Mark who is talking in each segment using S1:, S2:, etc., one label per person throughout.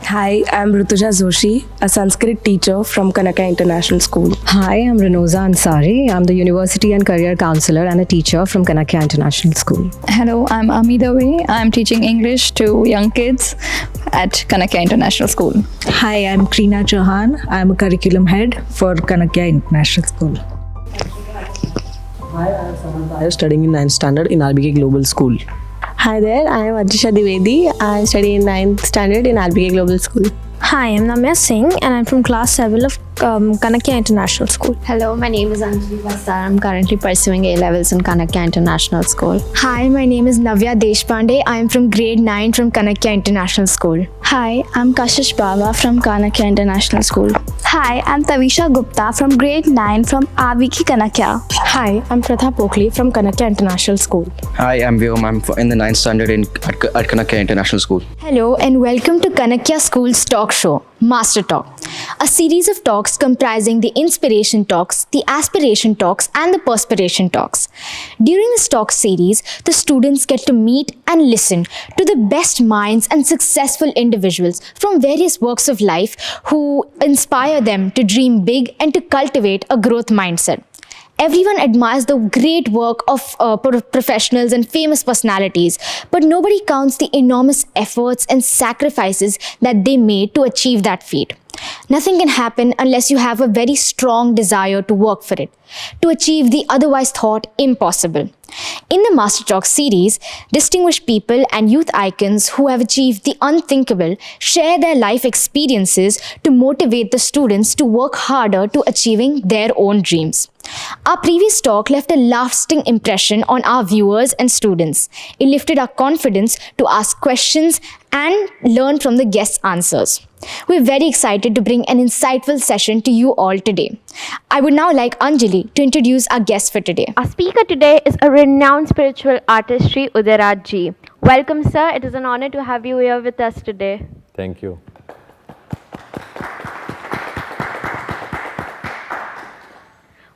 S1: Hi, I'm Rutuja Joshi, a Sanskrit teacher from Kanakya International School.
S2: Hi, I'm Rinoza Ansari. I'm the University and Career Counselor and a teacher from Kanakya International School.
S3: Hello, I'm Ami Dave. I'm teaching English to young kids at Kanakya International School.
S4: Hi, I'm Krina Chauhan. I'm a curriculum head for Kanakya International School.
S5: Hi, I am Samantha. I am studying in 9th standard in RBK Global School.
S6: Hi there, I am Adrisha Divedi. I am studying in 9th standard in RBK Global School.
S7: Hi, I'm Namya Singh and I'm from class 7 of Kanakya International School.
S8: Hello, my name is Anjali Vasar. I'm currently pursuing A-levels in Kanakya International School.
S7: Hi, my name is Navya Deshpande. I am from grade 9 from Kanakya International School.
S9: Hi, I'm Kashish Baba from Kanakya International School.
S10: Hi, I'm Tavisha Gupta from grade 9 from RBK Kanakya.
S11: Hi, I'm Pratha Pokli from Kanakya International School.
S12: Hi, I'm Vyom. I'm in the 9th standard at Kanakya International School.
S13: Hello and welcome to Kanakya School's talk show, Master Talk, a series of talks comprising the inspiration talks, the aspiration talks and the perspiration talks. During this talk series, the students get to meet and listen to the best minds and successful individuals from various walks of life who inspire them to dream big and to cultivate a growth mindset. Everyone admires the great work of professionals and famous personalities, but nobody counts the enormous efforts and sacrifices that they made to achieve that feat. Nothing can happen unless you have a very strong desire to work for it, to achieve the otherwise thought impossible. In the Master Talk series, distinguished people and youth icons who have achieved the unthinkable share their life experiences to motivate the students to work harder to achieving their own dreams. Our previous talk left a lasting impression on our viewers and students. It lifted our confidence to ask questions and learn from the guests' answers. We're very excited to bring an insightful session to you all today. I would now like Anjali to introduce our guest for today.
S14: Our speaker today is a renowned spiritual artist, Shri Udayraj Ji. Welcome, sir. It is an honor to have you here with us today.
S15: Thank you.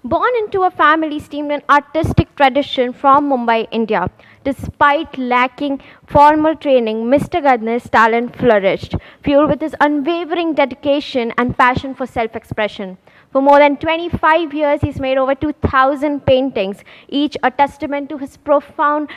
S14: Born into a family steeped in artistic tradition from Mumbai, India, despite lacking formal training, Mr. Gadnis' talent flourished, fueled with his unwavering dedication and passion for self-expression. For more than 25 years, he's made over 2,000 paintings, each a testament to his profound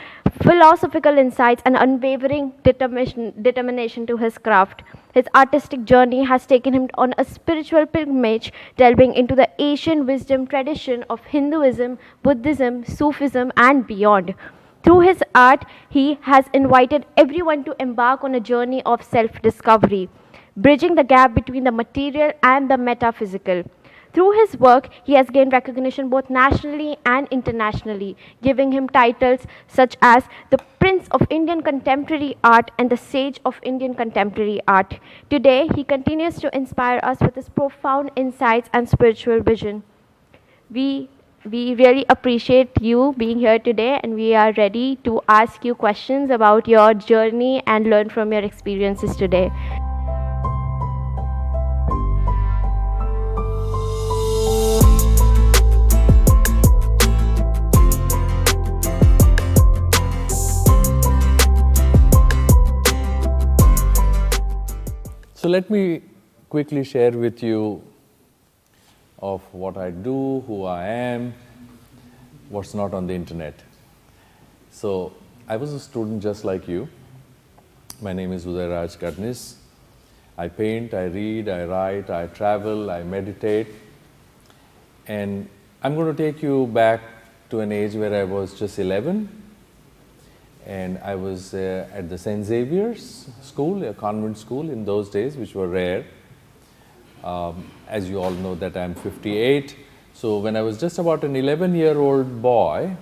S14: philosophical insights and unwavering determination to his craft. His artistic journey has taken him on a spiritual pilgrimage, delving into the Asian wisdom tradition of Hinduism, Buddhism, Sufism, and beyond. Through his art, he has invited everyone to embark on a journey of self-discovery, bridging the gap between the material and the metaphysical. Through his work, he has gained recognition both nationally and internationally, giving him titles such as the Prince of Indian Contemporary Art and the Sage of Indian Contemporary Art. Today, he continues to inspire us with his profound insights and spiritual vision. We really appreciate you being here today, and we are ready to ask you questions about your journey and learn from your experiences today.
S15: So let me quickly share with you of what I do, who I am, what's not on the internet. So I was a student just like you. My name is Udayraj A Gadnis. I paint, I read, I write, I travel, I meditate. And I'm going to take you back to an age where I was just 11. And I was at the St. Xavier's school, a convent school in those days, which were rare. As you all know that I'm 58. So when I was just about an 11-year-old boy,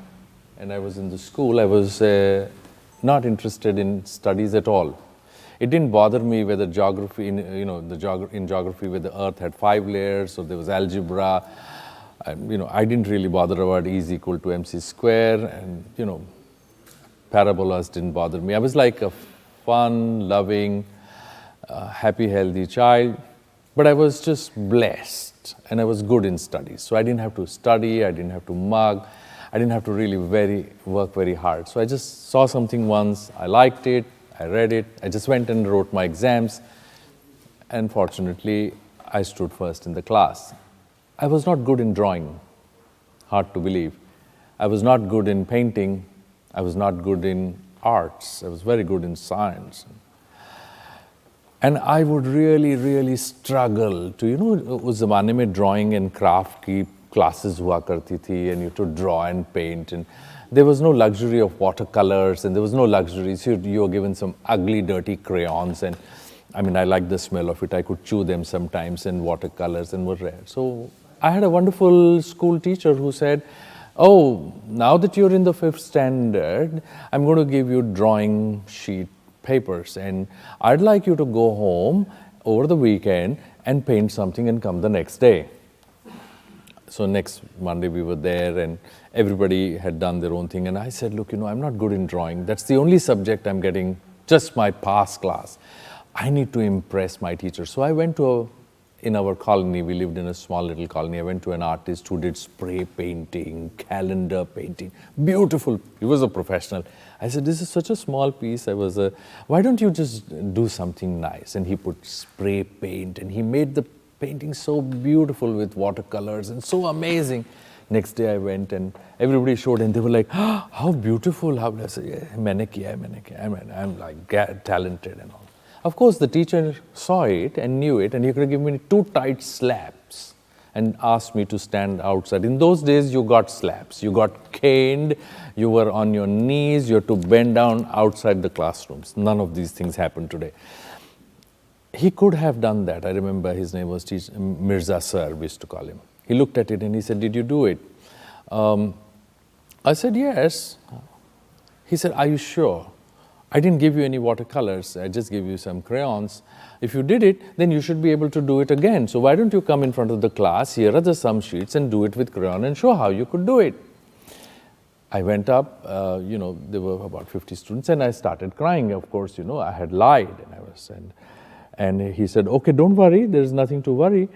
S15: and I was in the school, I was not interested in studies at all. It didn't bother me whether geography, in geography, whether the earth had 5 layers, or there was algebra. I didn't really bother about E is equal to MC square, and parabolas didn't bother me. I was like a fun, loving, happy, healthy child, but I was just blessed and I was good in studies. So I didn't have to study, I didn't have to mug, I didn't have to really work very hard. So I just saw something once, I liked it, I read it, I just went and wrote my exams, and fortunately, I stood first in the class. I was not good in drawing, hard to believe. I was not good in painting. I was not good in arts. I was very good in science. And I would really struggle to, you know, उस ज़माने में drawing and craft की classes हुआ करती थी, and you had to draw and paint, and there was no luxury of watercolors, and there was no luxury. So you were given some ugly, dirty crayons, and I mean, I liked the smell of it. I could chew them sometimes, and watercolors, and were rare. So I had a wonderful school teacher who said, oh, now that you're in the 5th standard, I'm going to give you drawing sheet papers, and I'd like you to go home over the weekend and paint something and come the next day. So next Monday we were there, and everybody had done their own thing, and I said, look, you know, I'm not good in drawing. That's the only subject I'm getting, just my pass class. I need to impress my teacher. So I went to in our colony, we lived in a small little colony. I went to an artist who did spray painting, calendar painting, beautiful. He was a professional. I said, this is such a small piece. Why don't you just do something nice? And he put spray paint, and he made the painting so beautiful with watercolors and so amazing. Next day I went, and everybody showed, and they were like, oh, how beautiful. How I said, yeah, maine kiya. I'm like talented and all. Of course, the teacher saw it and knew it, and he could give me 2 tight slaps and asked me to stand outside. In those days, you got slaps. You got caned. You were on your knees. You had to bend down outside the classrooms. None of these things happen today. He could have done that. I remember his name was Mirza Sir, we used to call him. He looked at it and he said, did you do it? I said, yes. He said, are you sure? I didn't give you any watercolors. I just gave you some crayons. If you did it, then you should be able to do it again. So why don't you come in front of the class, here are the sum sheets, and do it with crayon and show how you could do it. I went up, you know, there were about 50 students, and I started crying. Of course, you know, I had lied, and he said, okay, don't worry, there's nothing to worry.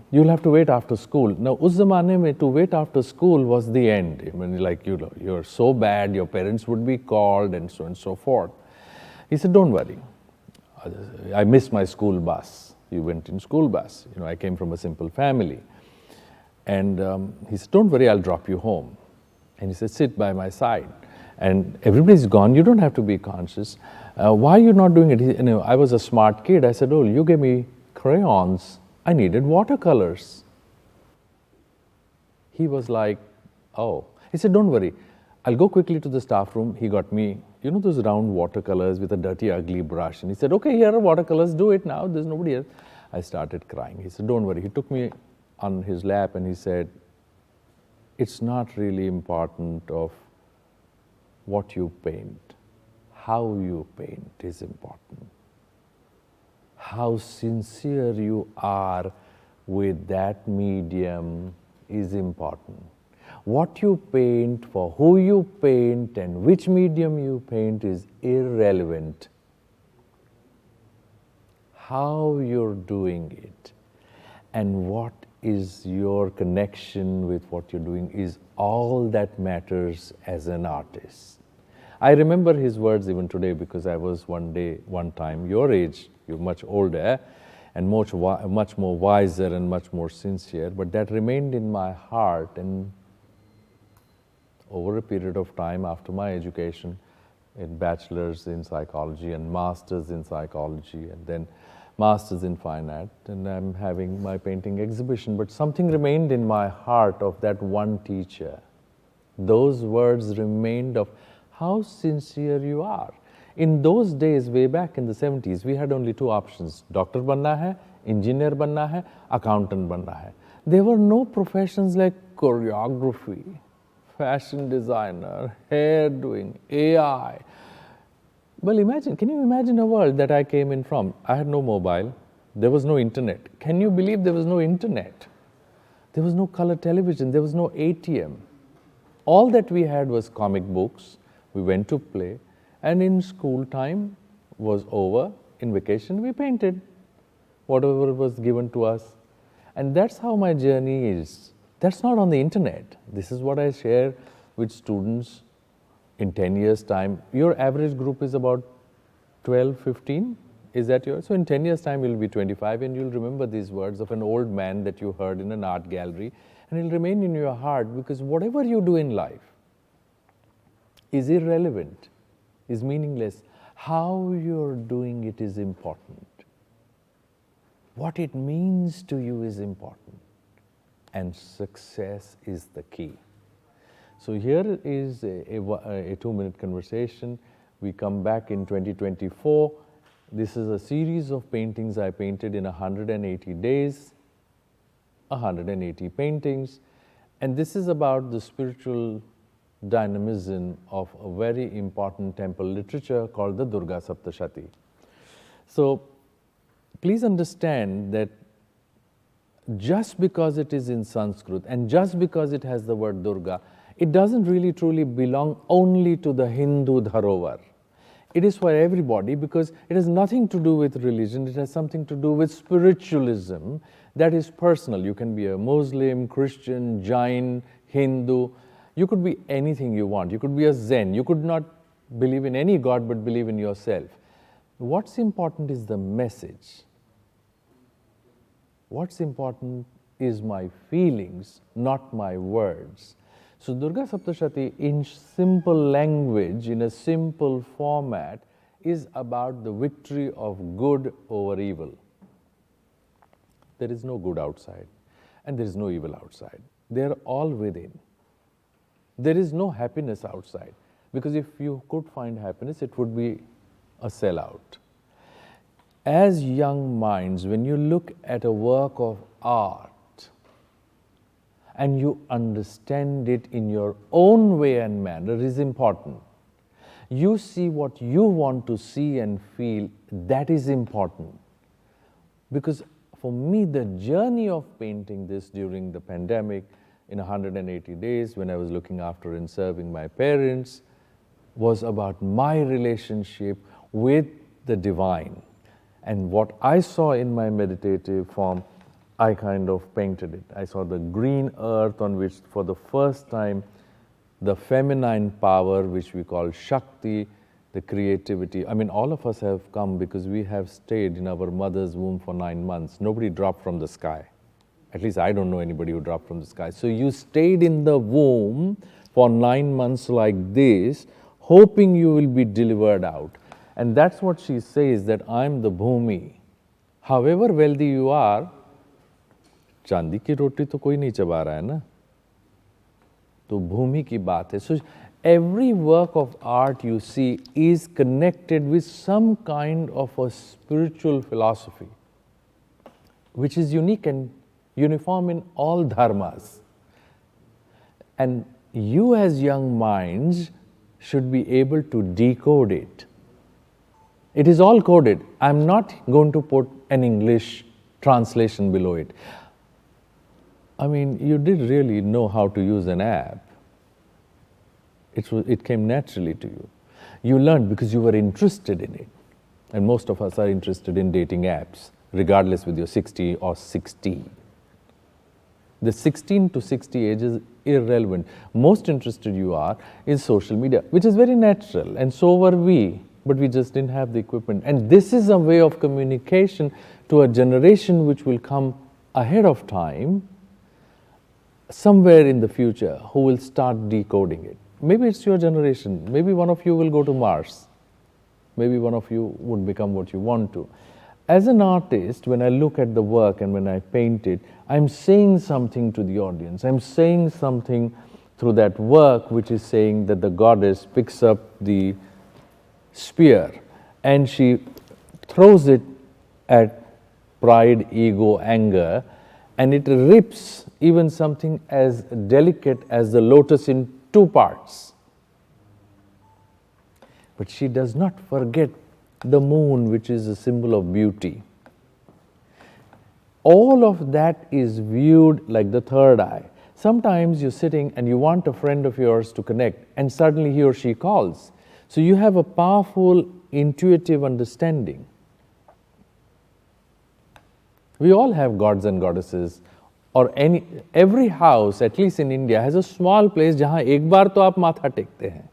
S15: You'll have to wait after school. Now, us zamane mein to wait after school was the end. I mean, like, you know, you're so bad, your parents would be called, and so forth. He said, don't worry. I missed my school bus. You went in school bus. You know, I came from a simple family. And he said, don't worry, I'll drop you home. And he said, sit by my side. And everybody's gone. You don't have to be conscious. Why are you not doing it? You know, I was a smart kid. I said, oh, you gave me crayons. I needed watercolors. He was like, oh. He said, don't worry. I'll go quickly to the staff room. He got me, you know, those round watercolors with a dirty, ugly brush. And he said, okay, here are watercolors. Do it now. There's nobody else. I started crying. He said, don't worry. He took me on his lap and he said, it's not really important of what you paint. How you paint is important. How sincere you are with that medium is important. What you paint, for who you paint, and which medium you paint is irrelevant. How you're doing it and what is your connection with what you're doing is all that matters as an artist. I remember his words even today because I was one time your age, you're much older and much more wiser and much more sincere, but that remained in my heart. And over a period of time after my education, in bachelor's in psychology and master's in psychology and then master's in fine art, and I'm having my painting exhibition, but something remained in my heart of that one teacher. Those words remained of how sincere you are. In those days, way back in the 70s, we had only 2 options. Doctor banna hai, engineer banna hai, accountant banna hai. There were no professions like choreography, fashion designer, hair doing, AI. Well, can you imagine a world that I came in from? I had no mobile. There was no internet. Can you believe there was no internet? There was no color television. There was no ATM. All that we had was comic books. We went to play. And in school time was over. In vacation, we painted whatever was given to us. And that's how my journey is. That's not on the internet. This is what I share with students in 10 years' time. Your average group is about 12, 15 Is that yours? So in 10 years' time, you'll be 25 and you'll remember these words of an old man that you heard in an art gallery, and it'll remain in your heart, because whatever you do in life is irrelevant, is meaningless. How you're doing it is important. What it means to you is important. And success is the key. So here is a 2-minute conversation. We come back in 2024. This is a series of paintings I painted in 180 days, 180 paintings. And this is about the spiritual dynamism of a very important temple literature called the Durga Saptashati. So please understand that just because it is in Sanskrit and just because it has the word Durga, it doesn't really truly belong only to the Hindu dharovar. It is for everybody, because it has nothing to do with religion. It has something to do with spiritualism that is personal. You can be a Muslim, Christian, Jain, Hindu. You could be anything you want. You could be a Zen. You could not believe in any God but believe in yourself. What's important is the message. What's important is my feelings, not my words. So Durga Saptashati, in simple language, in a simple format, is about the victory of good over evil. There is no good outside and there is no evil outside. They are all within. There is no happiness outside, because if you could find happiness, it would be a sellout. As young minds, when you look at a work of art and you understand it in your own way and manner is important. You see what you want to see and feel, that is important. Because for me, the journey of painting this during the pandemic in 180 days, when I was looking after and serving my parents, was about my relationship with the divine. And what I saw in my meditative form, I kind of painted it. I saw the green earth on which for the first time the feminine power, which we call Shakti, the creativity. I mean, all of us have come because we have stayed in our mother's womb for 9 months. Nobody dropped from the sky. At least I don't know anybody who dropped from the sky. So you stayed in the womb for 9 months like this, hoping you will be delivered out. And that's what she says, that I'm the Bhumi. However wealthy you are, चांदी की रोटी तो कोई नहीं चबा रहा है ना, तो भूमि की बात है. So every work of art you see is connected with some kind of a spiritual philosophy, which is unique and uniform in all dharmas. And you as young minds should be able to decode it. It is all coded. I'm not going to put an English translation below it. I mean, you did really know how to use an app. It came naturally to you. You learned because you were interested in it. And most of us are interested in dating apps, regardless whether you're 60 or 16. The 16 to 60 age is irrelevant. Most interested you are in social media, which is very natural, and so were we, but we just didn't have the equipment. And this is a way of communication to a generation which will come ahead of time, somewhere in the future, who will start decoding it. Maybe it's your generation. Maybe one of you will go to Mars. Maybe one of you would become what you want to. As an artist, when I look at the work and when I paint it, I'm saying something to the audience. I'm saying something through that work, which is saying that the goddess picks up the spear and she throws it at pride, ego, anger, and it rips even something as delicate as the lotus in 2 parts. But she does not forget the moon, which is a symbol of beauty. All of that is viewed like the third eye. Sometimes you're sitting and you want a friend of yours to connect, and suddenly he or she calls. So you have a powerful intuitive understanding. We all have gods and goddesses, or every house, at least in India, has a small place जहाँ एक बार तो आप माथा टेकते हैं.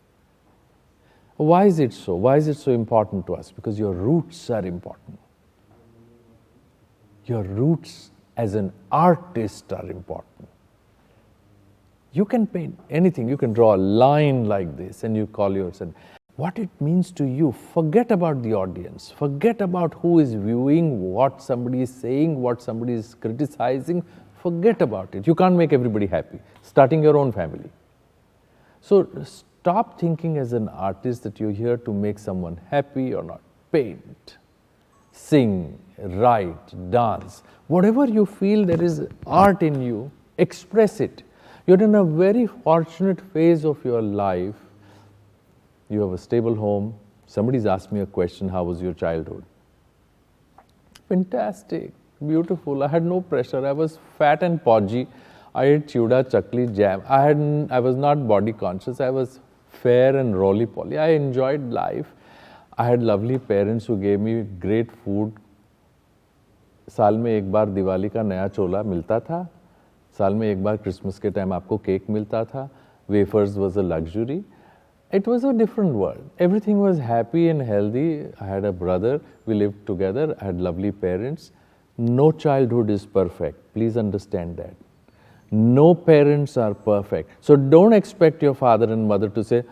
S15: Why is it so? Why is it so important to us? Because your roots are important. Your roots as an artist are important. You can paint anything, you can draw a line like this and you call yourself. What it means to you, forget about the audience, forget about who is viewing, what somebody is saying, what somebody is criticizing, forget about it. You can't make everybody happy, starting your own family. So stop thinking as an artist that you're here to make someone happy or not. Paint, sing, write, dance, whatever you feel there is art in you, express it. You're in a very fortunate phase of your life. You have a stable home. Somebody's asked me a question, how was your childhood? Fantastic, beautiful. I had no pressure. I was fat and podgy. I ate chuda, chakli, jam. I was not body conscious. I was fair and roly-poly. I enjoyed life. I had lovely parents who gave me great food. साल में एक बार दिवाली का नया चोला मिलता था. साल में एक बार क्रिसमस के टाइम आपको केक मिलता था. Wafers was a luxury. It was a different world. Everything was happy and healthy. I had a brother. We lived together. I had lovely parents. No childhood is perfect. Please understand that. No parents are perfect. So don't expect your father and mother to say,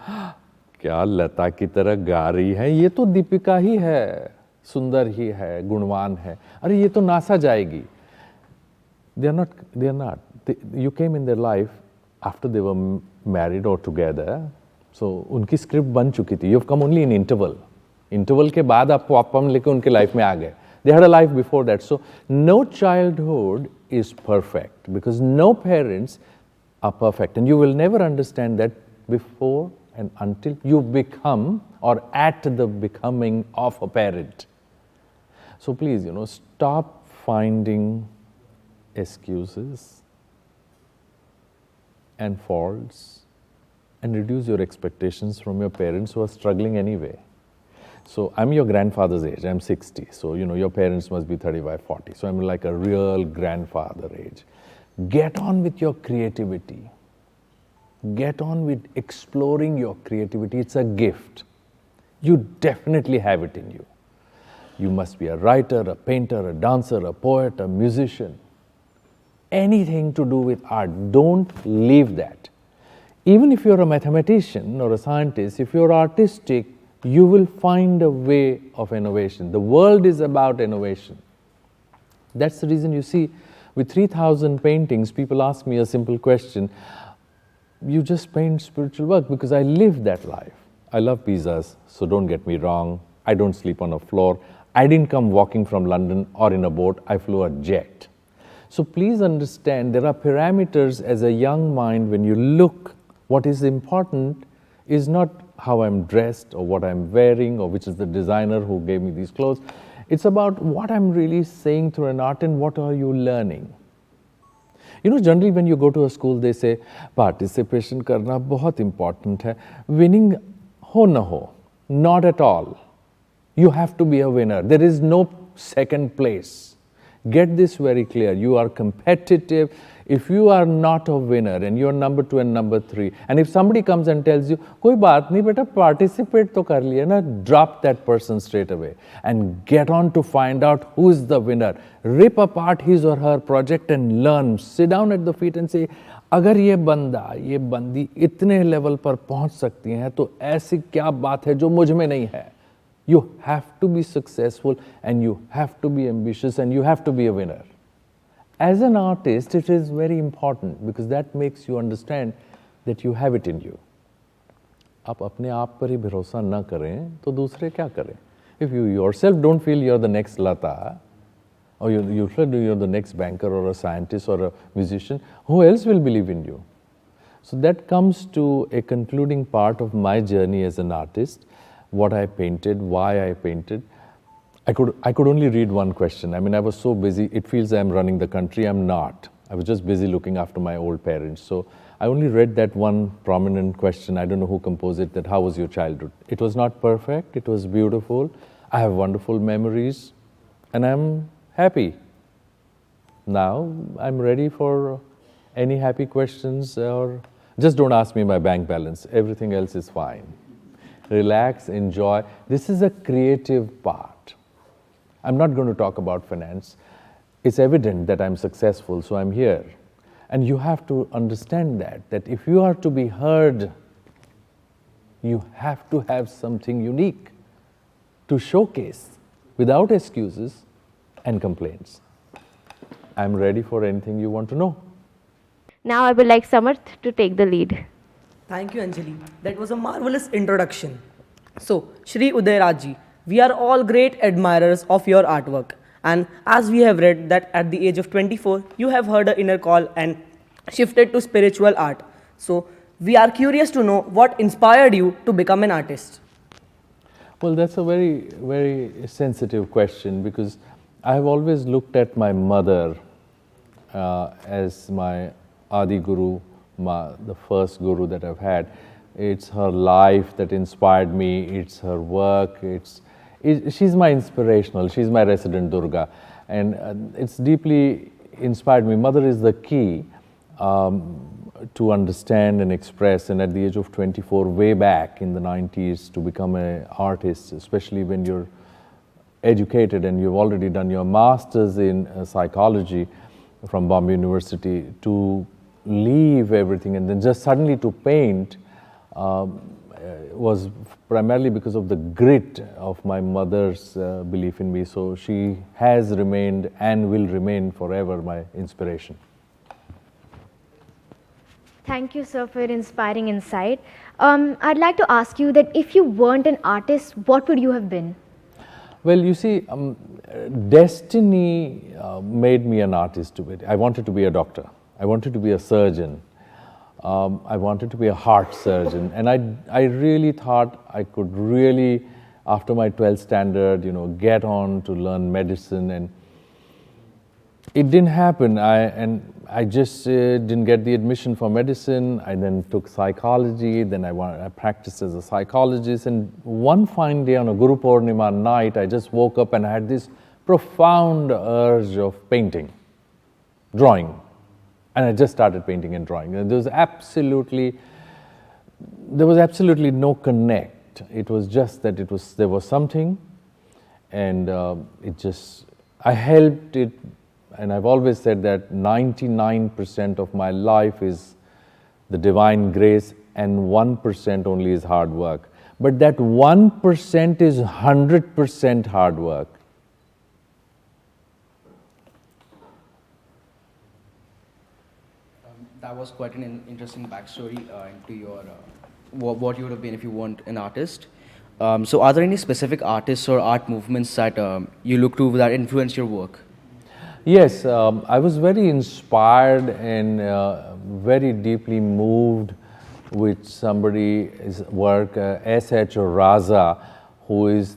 S15: क्या लता की तरह गा रही है, ये तो दीपिका ही है, सुंदर ही है, गुणवान है, अरे ये तो नासा जाएगी. They are not. You came in their life after they were married or together. So उनकी स्क्रिप्ट बन चुकी थी. You've come only in interval. Interval के बाद आप पॉपकॉर्न लेके उनके लाइफ में आ गए. They had a life before that. So no childhood is perfect because no parents are perfect. And you will never understand that before and until you become or at the becoming of a parent. So please, stop finding excuses and faults and reduce your expectations from your parents who are struggling anyway. So I'm your grandfather's age, I'm 60. So, your parents must be 35, 40. So I'm like a real grandfather age. Get on with your creativity. Get on with exploring your creativity. It's a gift. You definitely have it in you. You must be a writer, a painter, a dancer, a poet, a musician. Anything to do with art, don't leave that. Even if you're a mathematician or a scientist, if you're artistic, you will find a way of innovation. The world is about innovation. That's the reason you see, with 3,000 paintings, people ask me a simple question, you just paint spiritual work, because I live that life. I love pizzas, so don't get me wrong. I don't sleep on a floor. I didn't come walking from London or in a boat, I flew a jet. So please understand, there are parameters as a young mind when you look. What is important is not how I'm dressed or what I'm wearing or which is the designer who gave me these clothes. It's about what I'm really saying through an art and what are you learning. Generally when you go to a school, they say, participation karna bahut important hai. Winning ho na ho. Not at all. You have to be a winner. There is no second place. Get this very clear. You are competitive. If you are not a winner and you're number 2 and number 3, and if somebody comes and tells you, koi baat nahi beta, participate to kar liya na, drop that person straight away and get on to find out who is the winner. Rip apart his or her project and learn. Sit down at the feet and say, अगर ये बंदा, ये बंदी इतने level पर पहुंच सकती हैं तो ऐसी क्या बात है जो मुझ में नहीं है. You have to be successful and you have to be ambitious and you have to be a winner. As an artist, it is very important because that makes you understand that you have it in you. आप अपने आप पर ही भरोसा न करें तो दूसरे क्या करें? If you yourself don't feel you're the next Lata, or you feel you're the next banker or a scientist or a musician, who else will believe in you? So that comes to a concluding part of my journey as an artist. What I painted, why I painted. I could only read one question. I mean, I was so busy. It feels I'm running the country. I'm not. I was just busy looking after my old parents. So I only read that one prominent question. I don't know who composed it, that how was your childhood? It was not perfect. It was beautiful. I have wonderful memories and I'm happy. Now I'm ready for any happy questions, or just don't ask me my bank balance. Everything else is fine. relax, enjoy. This is a creative part. I'm not going to talk about finance. It's evident that I'm successful, so I'm here. And you have to understand that if you are to be heard, you have to have something unique to showcase without excuses and complaints. I'm ready for anything you want to know.
S14: Now I would like Samarth to take the lead.
S16: Thank you, Anjali. That was a marvelous introduction. So, Shri Udayraj, we are all great admirers of your artwork. And as we have read that at the age of 24, you have heard an inner call and shifted to spiritual art. So, we are curious to know what inspired you to become an artist.
S15: Well, that's a very, very sensitive question because I have always looked at my mother as my Adi Guru, the first Guru that I've had. It's her life that inspired me, it's her work, she's my inspirational, she's my resident Durga, and it's deeply inspired me. Mother is the key to understand and express, and at the age of 24, way back in the 90s, to become an artist, especially when you're educated and you've already done your master's in psychology from Bombay University, to leave everything and then just suddenly to paint was primarily because of the grit of my mother's belief in me. So she has remained and will remain forever my inspiration.
S13: Thank you, sir, for your inspiring insight. I'd like to ask you that if you weren't an artist, what would you have been?
S15: Well, you see, destiny made me an artist. I wanted to be a doctor. I wanted to be a surgeon. I wanted to be a heart surgeon. And I really thought I could really, after my 12th standard, get on to learn medicine. And it didn't happen. I just didn't get the admission for medicine. I then took psychology. Then I practiced as a psychologist. And one fine day on a Guru Purnima night, I just woke up and I had this profound urge of painting, drawing. And I just started painting and drawing. And there was absolutely no connect. It was just that there was something, and I helped it. And I've always said that 99% of my life is the divine grace and 1% only is hard work. But that 1% is 100% hard work.
S12: That was quite an interesting backstory into your what you would have been if you weren't an artist. So are there any specific artists or art movements that you look to that influence your work?
S15: Yes, I was very inspired and very deeply moved with somebody's work, S.H. Raza, who is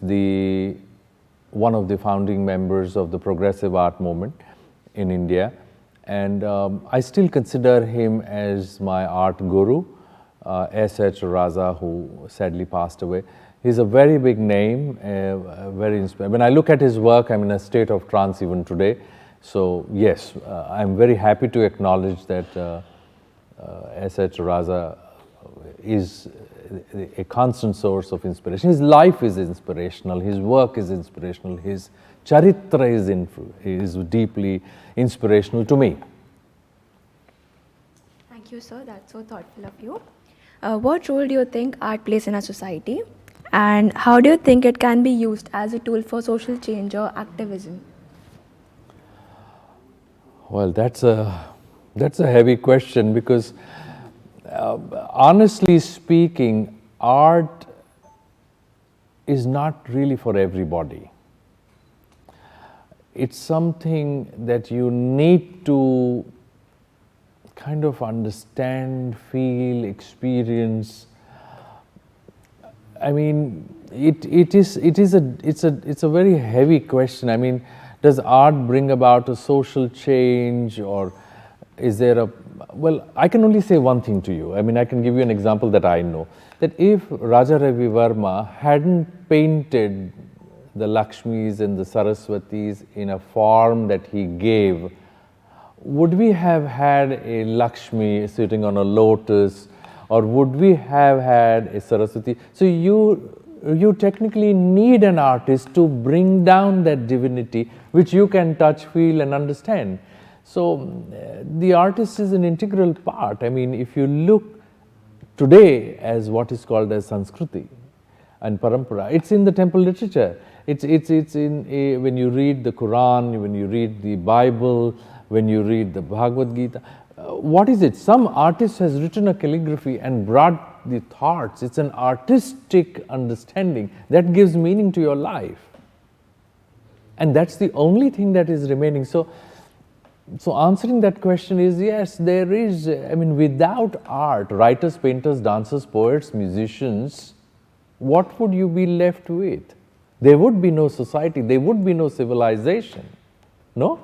S15: one of the founding members of the progressive art movement in India. And I still consider him as my art guru, S.H. Raza, who sadly passed away. He's a very big name, very inspiring. When I look at his work, I'm in a state of trance even today. So yes, I'm very happy to acknowledge that S.H. Raza is a constant source of inspiration. His life is inspirational, his work is inspirational, his charitra is deeply inspirational to me.
S11: Thank you, sir. That's so thoughtful of you. What role do you think art plays in our society? And how do you think it can be used as a tool for social change or activism?
S15: Well, that's a heavy question because honestly speaking, art is not really for everybody. It's something that you need to kind of understand, feel, experience. I mean, it's a very heavy question. I mean, does art bring about a social change, or is there well, I can only say one thing to you. I mean, I can give you an example that I know. That if Raja Ravi Verma hadn't painted the Lakshmis and the Saraswatis in a form that he gave, would we have had a Lakshmi sitting on a lotus Or would we have had a Saraswati? So you technically need an artist to bring down that divinity which you can touch, feel and understand. So the artist is an integral part. I mean, if you look today as what is called as Sanskriti and Parampara, it's in the temple literature. It's in when you read the Quran, when you read the Bible, when you read the Bhagavad Gita. What is it? Some artist has written a calligraphy and brought the thoughts. It's an artistic understanding that gives meaning to your life. And that's the only thing that is remaining. So answering that question is yes, there is, I mean, without art, writers, painters, dancers, poets, musicians, what would you be left with? There would be no society, there would be no civilization. No?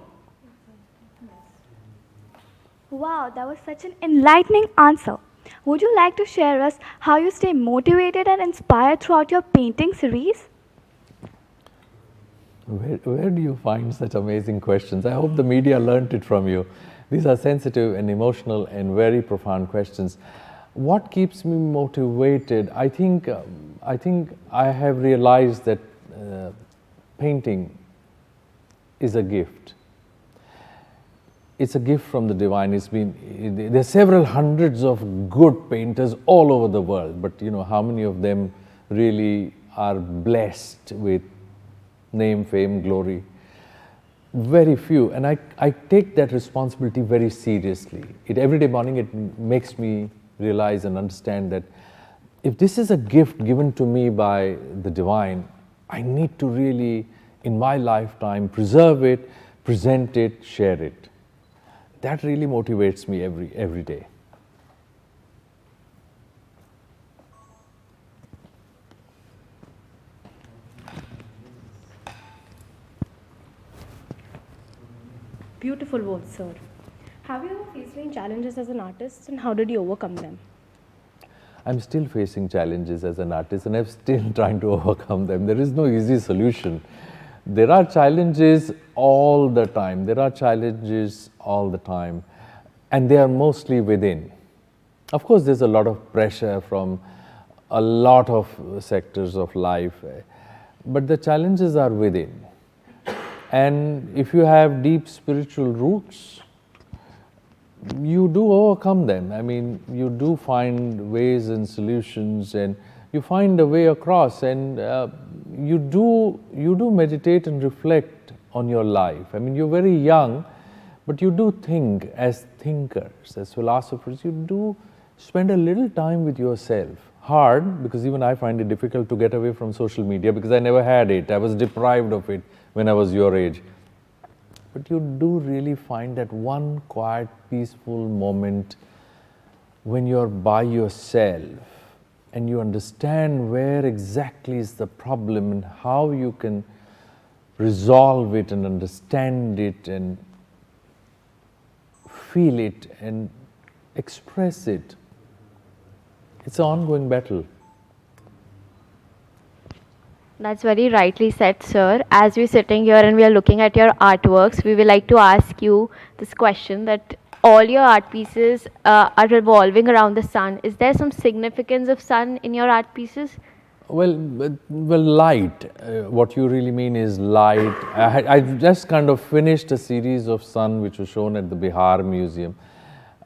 S10: Wow, that was such an enlightening answer. Would you like to share us how you stay motivated and inspired throughout your painting series?
S15: Where do you find such amazing questions? I hope the media learnt it from you. These are sensitive and emotional and very profound questions. What keeps me motivated? I think I have realized that painting is a gift. It's a gift from the divine. There are several hundreds of good painters all over the world, but you know, how many of them really are blessed with name, fame, glory? Very few. And I take that responsibility very seriously. Every day morning it makes me realize and understand that if this is a gift given to me by the divine, I need to really, in my lifetime, preserve it, present it, share it. That really motivates me every day.
S17: Beautiful words, sir. Have you ever faced any challenges as an artist, and how did you overcome them?
S15: I'm still facing challenges as an artist, and I'm still trying to overcome them. There is no easy solution. There are challenges all the time. And they are mostly within. Of course, there's a lot of pressure from a lot of sectors of life, but the challenges are within. And if you have deep spiritual roots, you do overcome them. I mean, you do find ways and solutions, and you find a way across, and you do meditate and reflect on your life. I mean, you're very young, but you do think as thinkers, as philosophers. You do spend a little time with yourself. Hard, because even I find it difficult to get away from social media because I never had it. I was deprived of it when I was your age. But you do really find that one quiet, peaceful moment when you're by yourself and you understand where exactly is the problem and how you can resolve it and understand it and feel it and express it. It's an ongoing battle.
S14: That's very rightly said, sir. As we're sitting here and we are looking at your artworks, we would like to ask you this question, that all your art pieces are revolving around the sun. Is there some significance of sun in your art pieces?
S15: Well, light. What you really mean is light. I just kind of finished a series of sun which was shown at the Bihar Museum.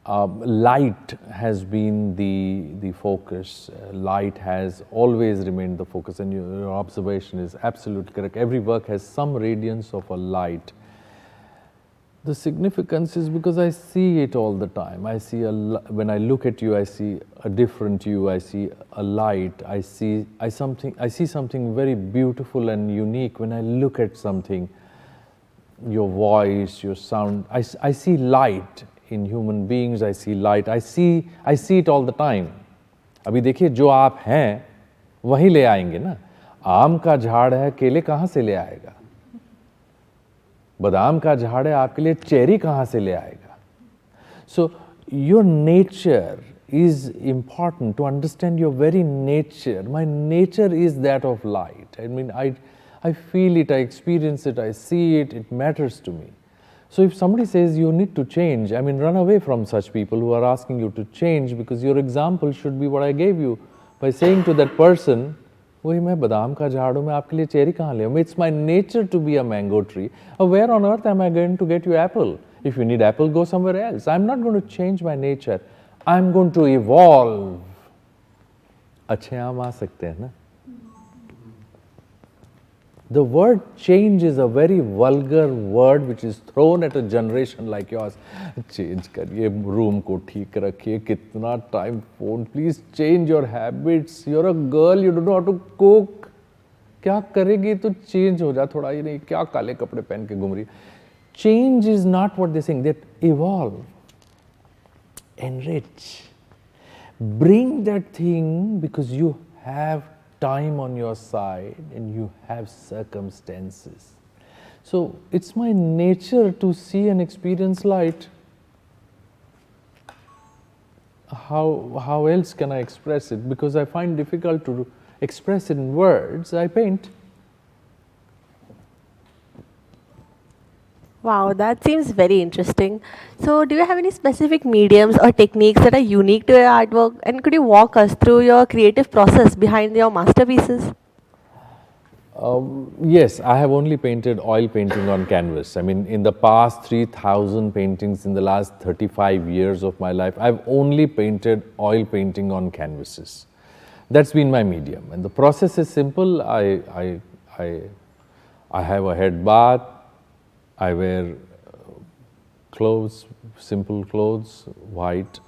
S15: Light has been the focus. Light has always remained the focus, and your observation is absolutely correct. Every work has some radiance of a light. The significance is because I see it all the time. I see when I look at you, I see a different you. I see a light. I see something very beautiful and unique when I look at something. Your voice, your sound. I see light. In human beings, I see light. I see it all the time. अभी देखिए, जो आप हैं वही ले आएंगे ना. आम का झाड़ है, केले कहाँ से ले आएगा? बादाम का झाड़ है, आपके लिए चेरी कहाँ से ले आएगा? So your nature is important to understand your very nature. My nature is that of light. I mean, I feel it, I experience it, I see it. It matters to me. So if somebody says you need to change, I mean, run away from such people who are asking you to change, because your example should be what I gave you by saying to that person, वही मैं बादाम का झाड़ हूँ, मैं आपके लिए cherry कहाँ ले आऊँ? It's my nature to be a mango tree. Where on earth am I going to get you apple? If you need apple, go somewhere else. I'm not going to change my nature. I'm going to evolve. अच्छे आम आ सकते हैं ना? The word change is a very vulgar word which is thrown at a generation like yours. Change करिए, room को ठीक रखिए, कितना time phone, please change your habits. You're a girl, you don't know how to cook. क्या करेगी तो change हो जा थोड़ा, ये नहीं क्या काले कपड़े पहन के घूम रही. Change is not what they're saying, that evolve, enrich, bring that thing because you have time on your side and you have circumstances. So it's my nature to see and experience light. How else can I express it? Because I find difficult to express it in words, I paint.
S6: Wow, that seems very interesting. So, do you have any specific mediums or techniques that are unique to your artwork? And could you walk us through your creative process behind your masterpieces?
S15: Yes, I have only painted oil painting on canvas. I mean, in the past 3,000 paintings in the last 35 years of my life, I've only painted oil painting on canvases. That's been my medium. And the process is simple. I have a head bath. I wear clothes, simple clothes, white,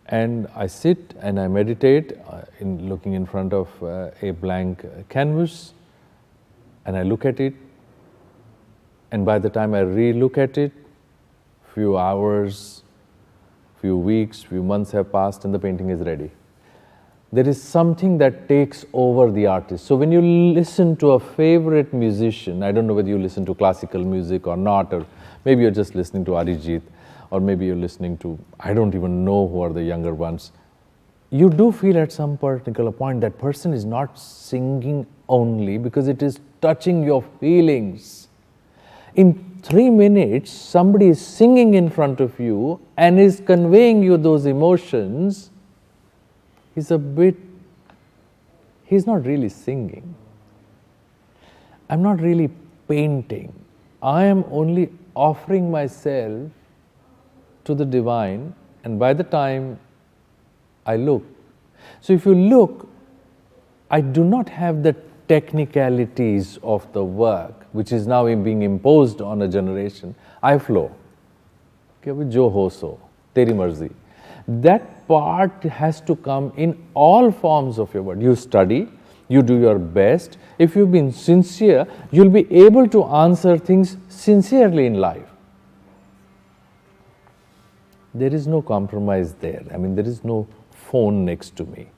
S15: and I sit and I meditate in looking in front of a blank canvas, and I look at it, and by the time I re-look at it, few hours, few weeks, few months have passed and the painting is ready. There is something that takes over the artist. So when you listen to a favorite musician, I don't know whether you listen to classical music or not, or maybe you're just listening to Arijit, or maybe you're listening to, I don't even know who are the younger ones. You do feel at some particular point that person is not singing only because it is touching your feelings. In 3 minutes, somebody is singing in front of you and is conveying you those emotions. He's not really singing. I'm not really painting. I am only offering myself to the divine, and by the time I look. So if you look, I do not have the technicalities of the work, which is now being imposed on a generation. I flow. Jo ho so, teri marzi. That part has to come in all forms of your work. You study, you do your best. If you've been sincere, you'll be able to answer things sincerely in life. There is no compromise there. I mean, there is no phone next to me.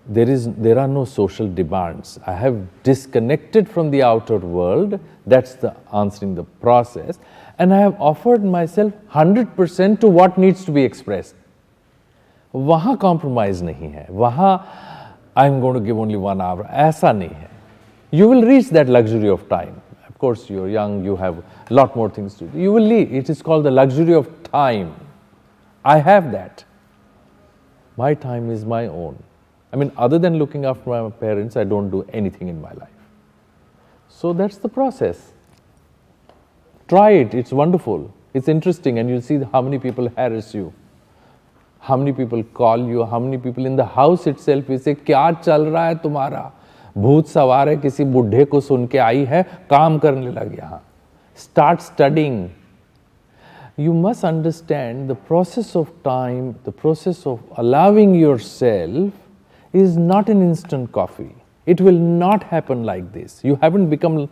S15: There are no social demands. I have disconnected from the outer world. That's the answering the process. And I have offered myself 100% to what needs to be expressed. वहाँ compromise नहीं है. वहाँ I'm going to give only 1 hour. ऐसा नहीं है. You will reach that luxury of time. Of course, you're young, you have a lot more things to do. You will leave. It is called the luxury of time. I have that. My time is my own. I mean, other than looking after my parents, I don't do anything in my life. So that's the process. Try it, it's wonderful. It's interesting, and you'll see how many people harass you. How many people call you, how many people in the house itself will say, क्या चल रहा है तुम्हारा? भूत सवार है, किसी बुढ़े को सुन के आई है, काम करने लग यहाँ. Start studying. You must understand the process of time, the process of allowing yourself is not an instant coffee. It will not happen like this. You haven't become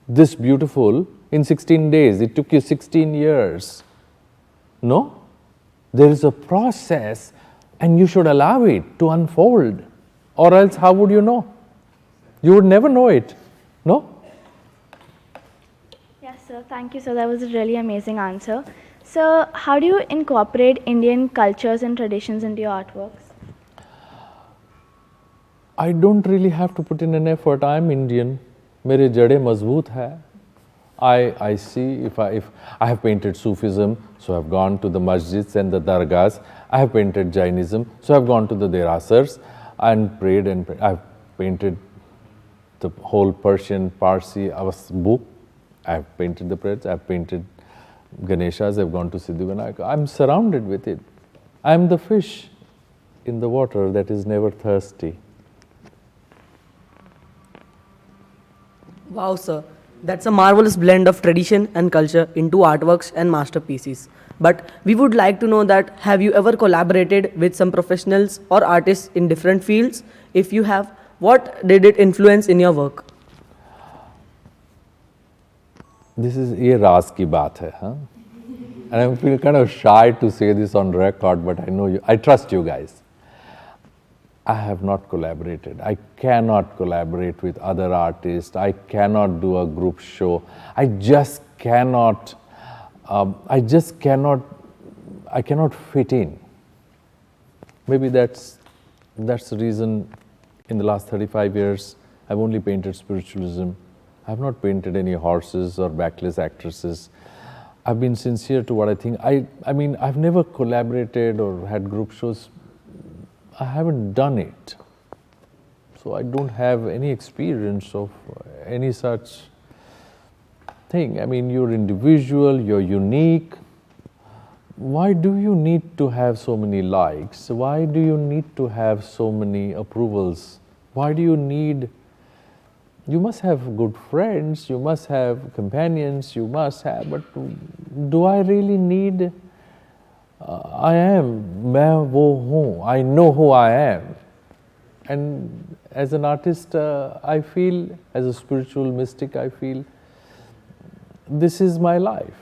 S15: this beautiful in 16 days. It took you 16 years. No? There is a process and you should allow it to unfold. Or else how would you know? You would never know it. No?
S10: Yes, sir. Thank you, sir. That was a really amazing answer. So, how do you incorporate Indian cultures and traditions into your artworks?
S15: I don't really have to put in an effort. I am Indian. मेरे जड़ें मजबूत है. I see if I have painted Sufism, so I've gone to the masjids and the dargahs. I have painted Jainism, so I've gone to the derasars and prayed and prayed. I've painted the whole Persian Parsi book. I've painted the prayers. I've painted Ganeshas. I've gone to Siddhivinayak. I'm surrounded with it. I'm the fish in the water that is never thirsty.
S16: Wow, sir. That's a marvelous blend of tradition and culture into artworks and masterpieces. But we would like to know that have you ever collaborated with some professionals or artists in different fields? If you have, what did it influence in your work?
S15: This is ye raaz ki baat hai, huh? And I feel kind of shy to say this on record, but I know you. I trust you guys. I have not collaborated. I cannot collaborate with other artists. I cannot do a group show. I cannot fit in. Maybe that's the reason in the last 35 years I've only painted spiritualism. I've not painted any horses or backless actresses. I've been sincere to what I think. I mean, I've never collaborated or had group shows. I haven't done it. So I don't have any experience of any such thing. I mean, you're individual, you're unique. Why do you need to have so many likes? Why do you need to have so many approvals? Why do you need... You must have good friends, you must have companions, you must have, but do I really need... I am, main wo hoon, I know who I am. And as an artist, I feel, as a spiritual mystic, I feel this is my life.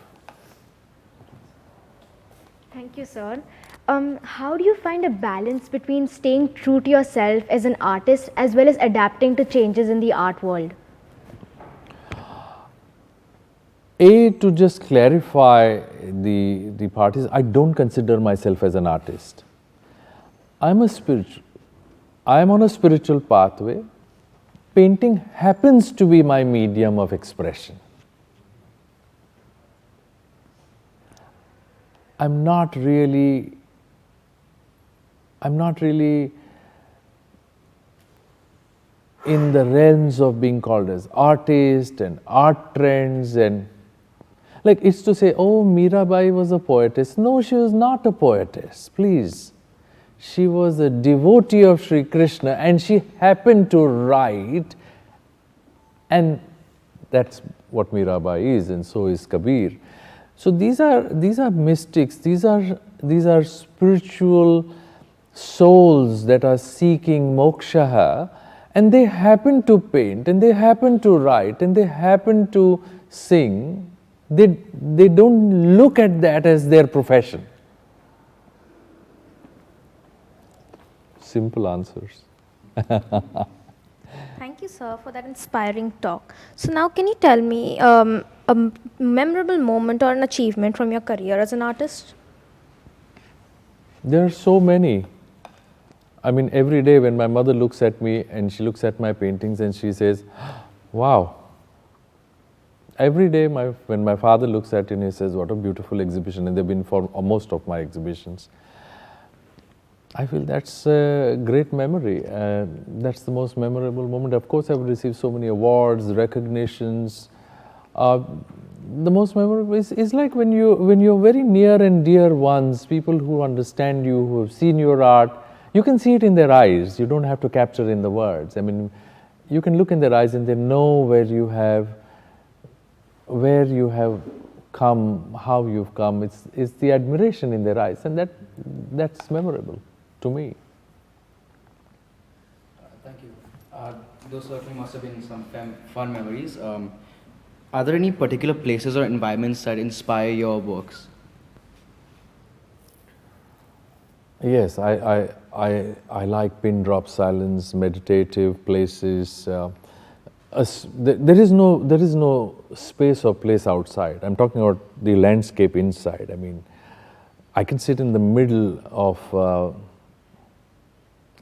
S14: Thank you, sir. How do you find a balance between staying true to yourself as an artist as well as adapting to changes in the art world?
S15: To just clarify the parties, I don't consider myself as an artist. I am on a spiritual pathway. Painting happens to be my medium of expression. I'm not really in the realms of being called as artist and art trends and like it's to say, oh, Mirabai was a poetess. No, she was not a poetess, please. She was a devotee of Sri Krishna and she happened to write, and that's what Mirabai is, and so is Kabir. So these are mystics, these are spiritual souls that are seeking moksha, and they happen to paint, and they happen to write, and they happen to sing. They don't look at that as their profession. Simple answers.
S14: Thank you, sir, for that inspiring talk. So now can you tell me a memorable moment or an achievement from your career as an artist?
S15: There are so many. I mean, every day when my mother looks at me and she looks at my paintings and she says, wow. Every day when my father looks at it and he says, what a beautiful exhibition, and they've been for most of my exhibitions. I feel that's a great memory. That's the most memorable moment. Of course, I've received so many awards, recognitions. The most memorable is like when you're very near and dear ones, people who understand you, who have seen your art, you can see it in their eyes. You don't have to capture in the words. I mean, you can look in their eyes and they know where you have come, how you've come. It's the admiration in their eyes, and that's memorable to me.
S12: Thank you. Those certainly must have been some fun memories. Are there any particular places or environments that inspire your works?
S15: Yes, I like pin drop silence, meditative places. There is no space or place outside. I'm talking about the landscape inside. I mean, I can sit in the middle of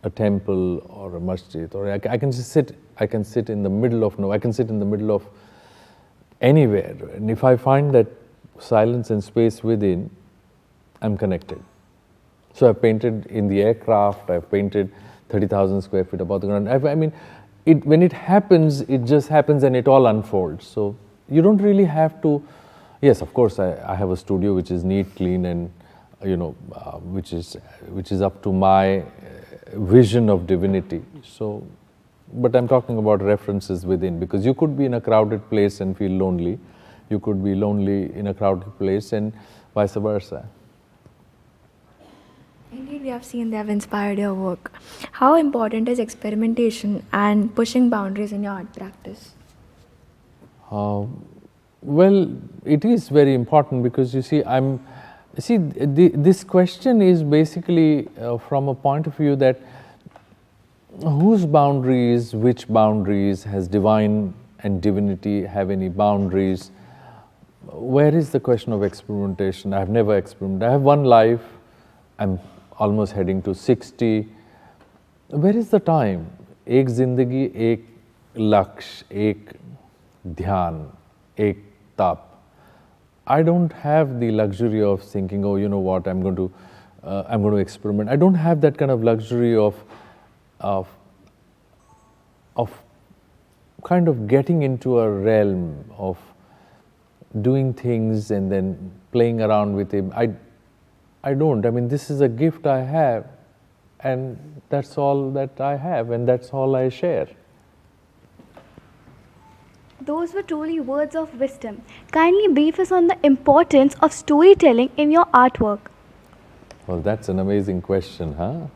S15: a temple or a masjid, or I can sit in the middle of anywhere. And if I find that silence and space within, I'm connected. So I've painted in the aircraft, I've painted 30,000 square feet above the ground. I mean, when it happens, it just happens and it all unfolds. So you don't really have to, yes, of course, I have a studio which is neat, clean, and which is up to my vision of divinity. So, but I'm talking about references within, because you could be in a crowded place and feel lonely. You could be lonely in a crowded place and vice versa.
S11: Indeed, we have seen they have inspired your work. How important is experimentation and pushing boundaries in your art practice?
S15: Well, it is very important, because you see, this question is basically from a point of view that whose boundaries, which boundaries, has divine and divinity have any boundaries? Where is the question of experimentation? I have never experimented. I have one life. I'm almost heading to 60. Where is the time? Ek zindagi, ek laksh, ek dhyan, ek tap. I don't have the luxury of thinking, oh, you know what, I'm going to experiment. I don't have that kind of luxury of kind of getting into a realm of doing things and then playing around with it. I don't. I mean, this is a gift I have, and that's all that I have, and that's all I share.
S10: Those were truly words of wisdom. Kindly brief us on the importance of storytelling in your artwork.
S15: Well, that's an amazing question, huh?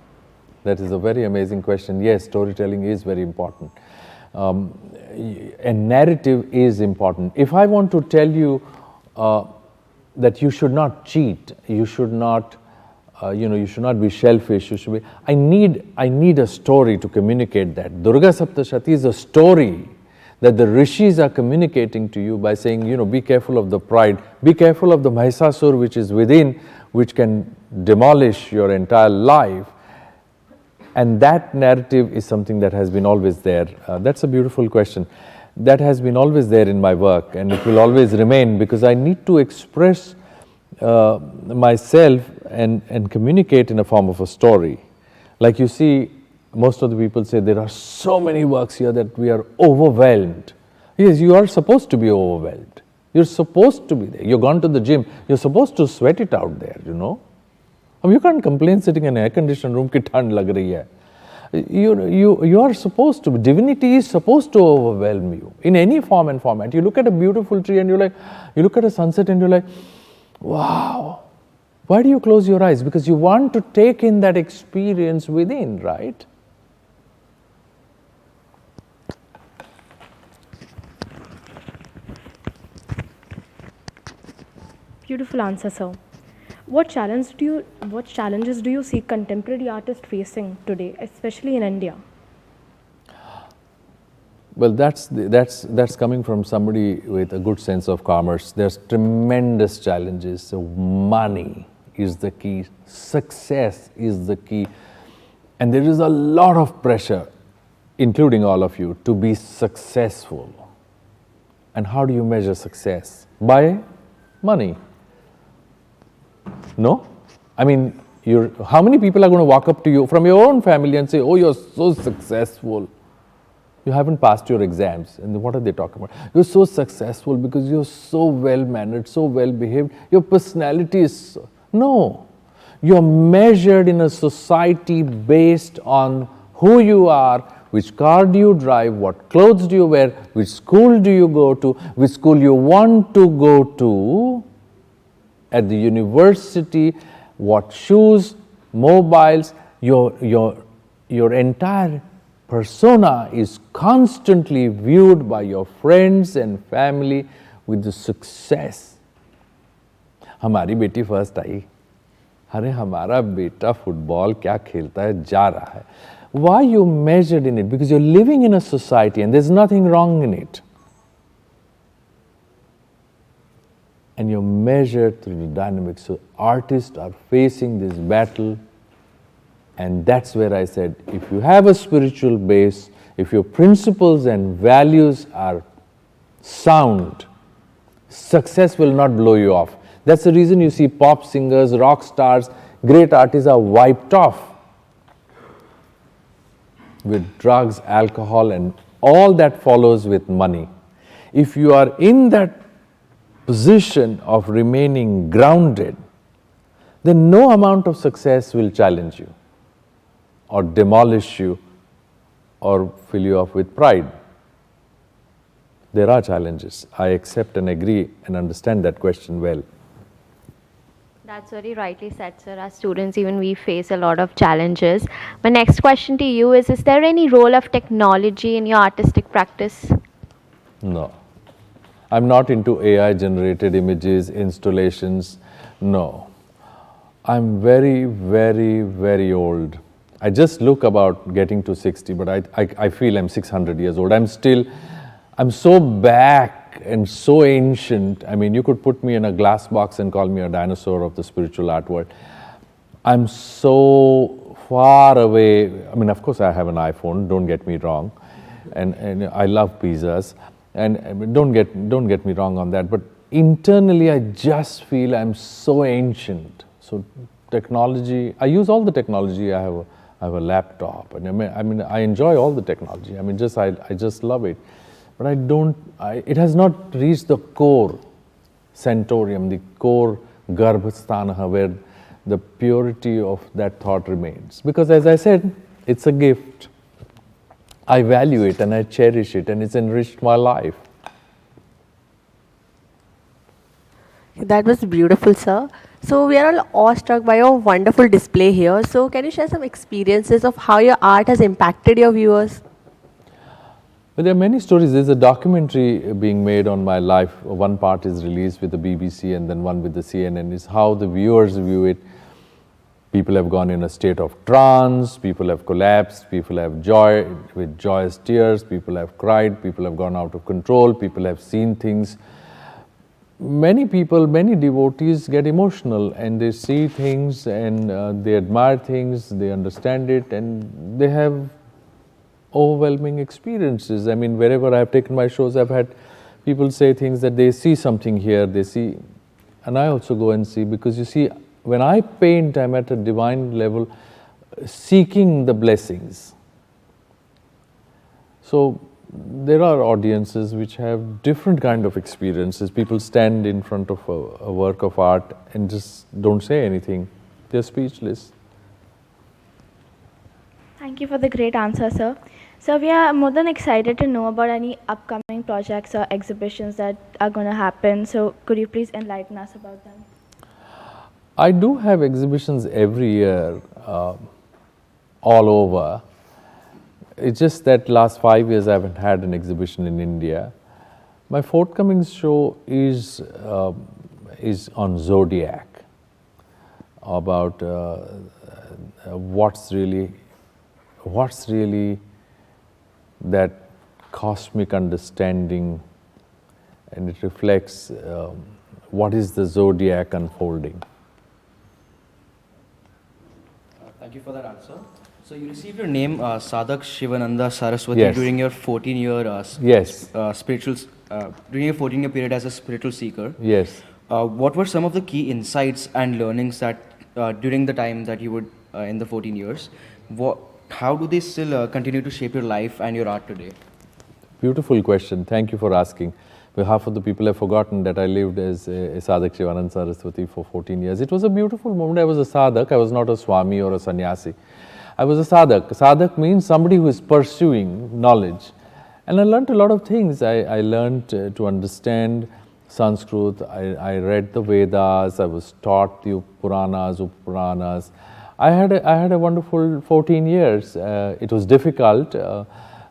S15: That is a very amazing question. Yes, storytelling is very important. And narrative is important. If I want to tell you that you should not cheat, you should not, you should not be selfish, you should be, I need a story to communicate that. Durga Saptashati is a story that the rishis are communicating to you by saying, be careful of the pride, be careful of the Mahishasur which is within, which can demolish your entire life. And that narrative is something that has been always there. That's a beautiful question. That has been always there in my work, and it will always remain, because I need to express myself and communicate in a form of a story. Like you see, most of the people say there are so many works here that we are overwhelmed. Yes, you are supposed to be overwhelmed. You're supposed to be there. You've gone to the gym. You're supposed to sweat it out there, You can't complain sitting in an air-conditioned room ki thand lag rahi hai. You are supposed to, divinity is supposed to overwhelm you in any form and format. You look at a beautiful tree and you look at a sunset and you're like, wow. Why do you close your eyes? Because you want to take in that experience within, right?
S17: Beautiful answer, sir. What challenges do you see contemporary artists facing today, especially in India?
S15: Well, that's coming from somebody with a good sense of commerce. There's tremendous challenges. So money is the key, success is the key, and there is a lot of pressure, including all of you, to be successful. And how do you measure success? By money. No? I mean, how many people are going to walk up to you from your own family and say, oh, you're so successful. You haven't passed your exams. And what are they talking about? You're so successful because you're so well-mannered, so well-behaved. Your personality is so... No. You're measured in a society based on who you are, which car do you drive, what clothes do you wear, which school do you go to, which school you want to go to. At the university, what shoes, mobiles, your entire persona is constantly viewed by your friends and family with the success. हमारी बेटी first आई, अरे हमारा बेटा football क्या खेलता है, जा रहा है. Why you measured in it? Because you're living in a society and there's nothing wrong in it. And you're measured through the dynamics. So artists are facing this battle, and that's where I said, if you have a spiritual base, if your principles and values are sound, Success will not blow you off. That's the reason you see pop singers, rock stars, great artists are wiped off with drugs, alcohol, and all that follows with money. If you are in that position of remaining grounded, then no amount of success will challenge you or demolish you or fill you up with pride. There are challenges. I accept and agree and understand that question well.
S14: That's very rightly said, sir. As students, even we face a lot of challenges. My next question to you is there any role of technology in your artistic practice?
S15: No. I'm not into AI-generated images, installations. No. I'm very, very, very old. I just look about getting to 60, but I feel I'm 600 years old. I'm so back and so ancient. I mean, you could put me in a glass box and call me a dinosaur of the spiritual art world. I'm so far away. I mean, of course, I have an iPhone, don't get me wrong. And I love pizzas. And don't get me wrong on that. But internally, I just feel I'm so ancient. So technology, I use all the technology. I have a laptop. And I mean, I enjoy all the technology. I mean, I just love it. But it has not reached the core centurium, the core garbhasthana, where the purity of that thought remains. Because as I said, it's a gift. I value it and I cherish it, and it's enriched my life.
S6: That was beautiful, sir. So we are all awestruck by your wonderful display here. So can you share some experiences of how your art has impacted your viewers?
S15: But there are many stories. There's a documentary being made on my life. One part is released with the BBC and then one with the CNN. Is how the viewers view it. People have gone in a state of trance, people have collapsed, people have joy with joyous tears, people have cried, people have gone out of control, people have seen things. Many people, many devotees get emotional and they see things and they admire things, they understand it, and they have overwhelming experiences. I mean, wherever I've taken my shows, I've had people say things that they see something here, they see, and I also go and see, because you see, when I paint, I'm at a divine level, seeking the blessings. So there are audiences which have different kind of experiences. People stand in front of a work of art and just don't say anything. They're speechless.
S9: Thank you for the great answer, sir. So we are more than excited to know about any upcoming projects or exhibitions that are going to happen. So could you please enlighten us about them?
S15: I do have exhibitions every year all over. It's just that last 5 years I haven't had an exhibition in India. My forthcoming show is on Zodiac, about what's really that cosmic understanding, and it reflects what is the zodiac unfolding.
S12: Thank you for that answer. So you received your name Sadhak Shivananda Saraswati
S15: Yes.
S12: during your 14-year spiritual during your 14-year period as a spiritual seeker.
S15: Yes.
S12: What were some of the key insights and learnings that during the time that you would in the 14 years? How do they still continue to shape your life and your art today?
S15: Beautiful question. Thank you for asking. Half of the people have forgotten that I lived as a Sadhak Shivananda Saraswati for 14 years. It was a beautiful moment. I was a sadhak. I was not a swami or a sannyasi. I was a sadhak. Sadhak means somebody who is pursuing knowledge. And I learned a lot of things. I learned to understand Sanskrit. I read the Vedas. I was taught the Puranas, Upuranas. I had a wonderful 14 years. It was difficult.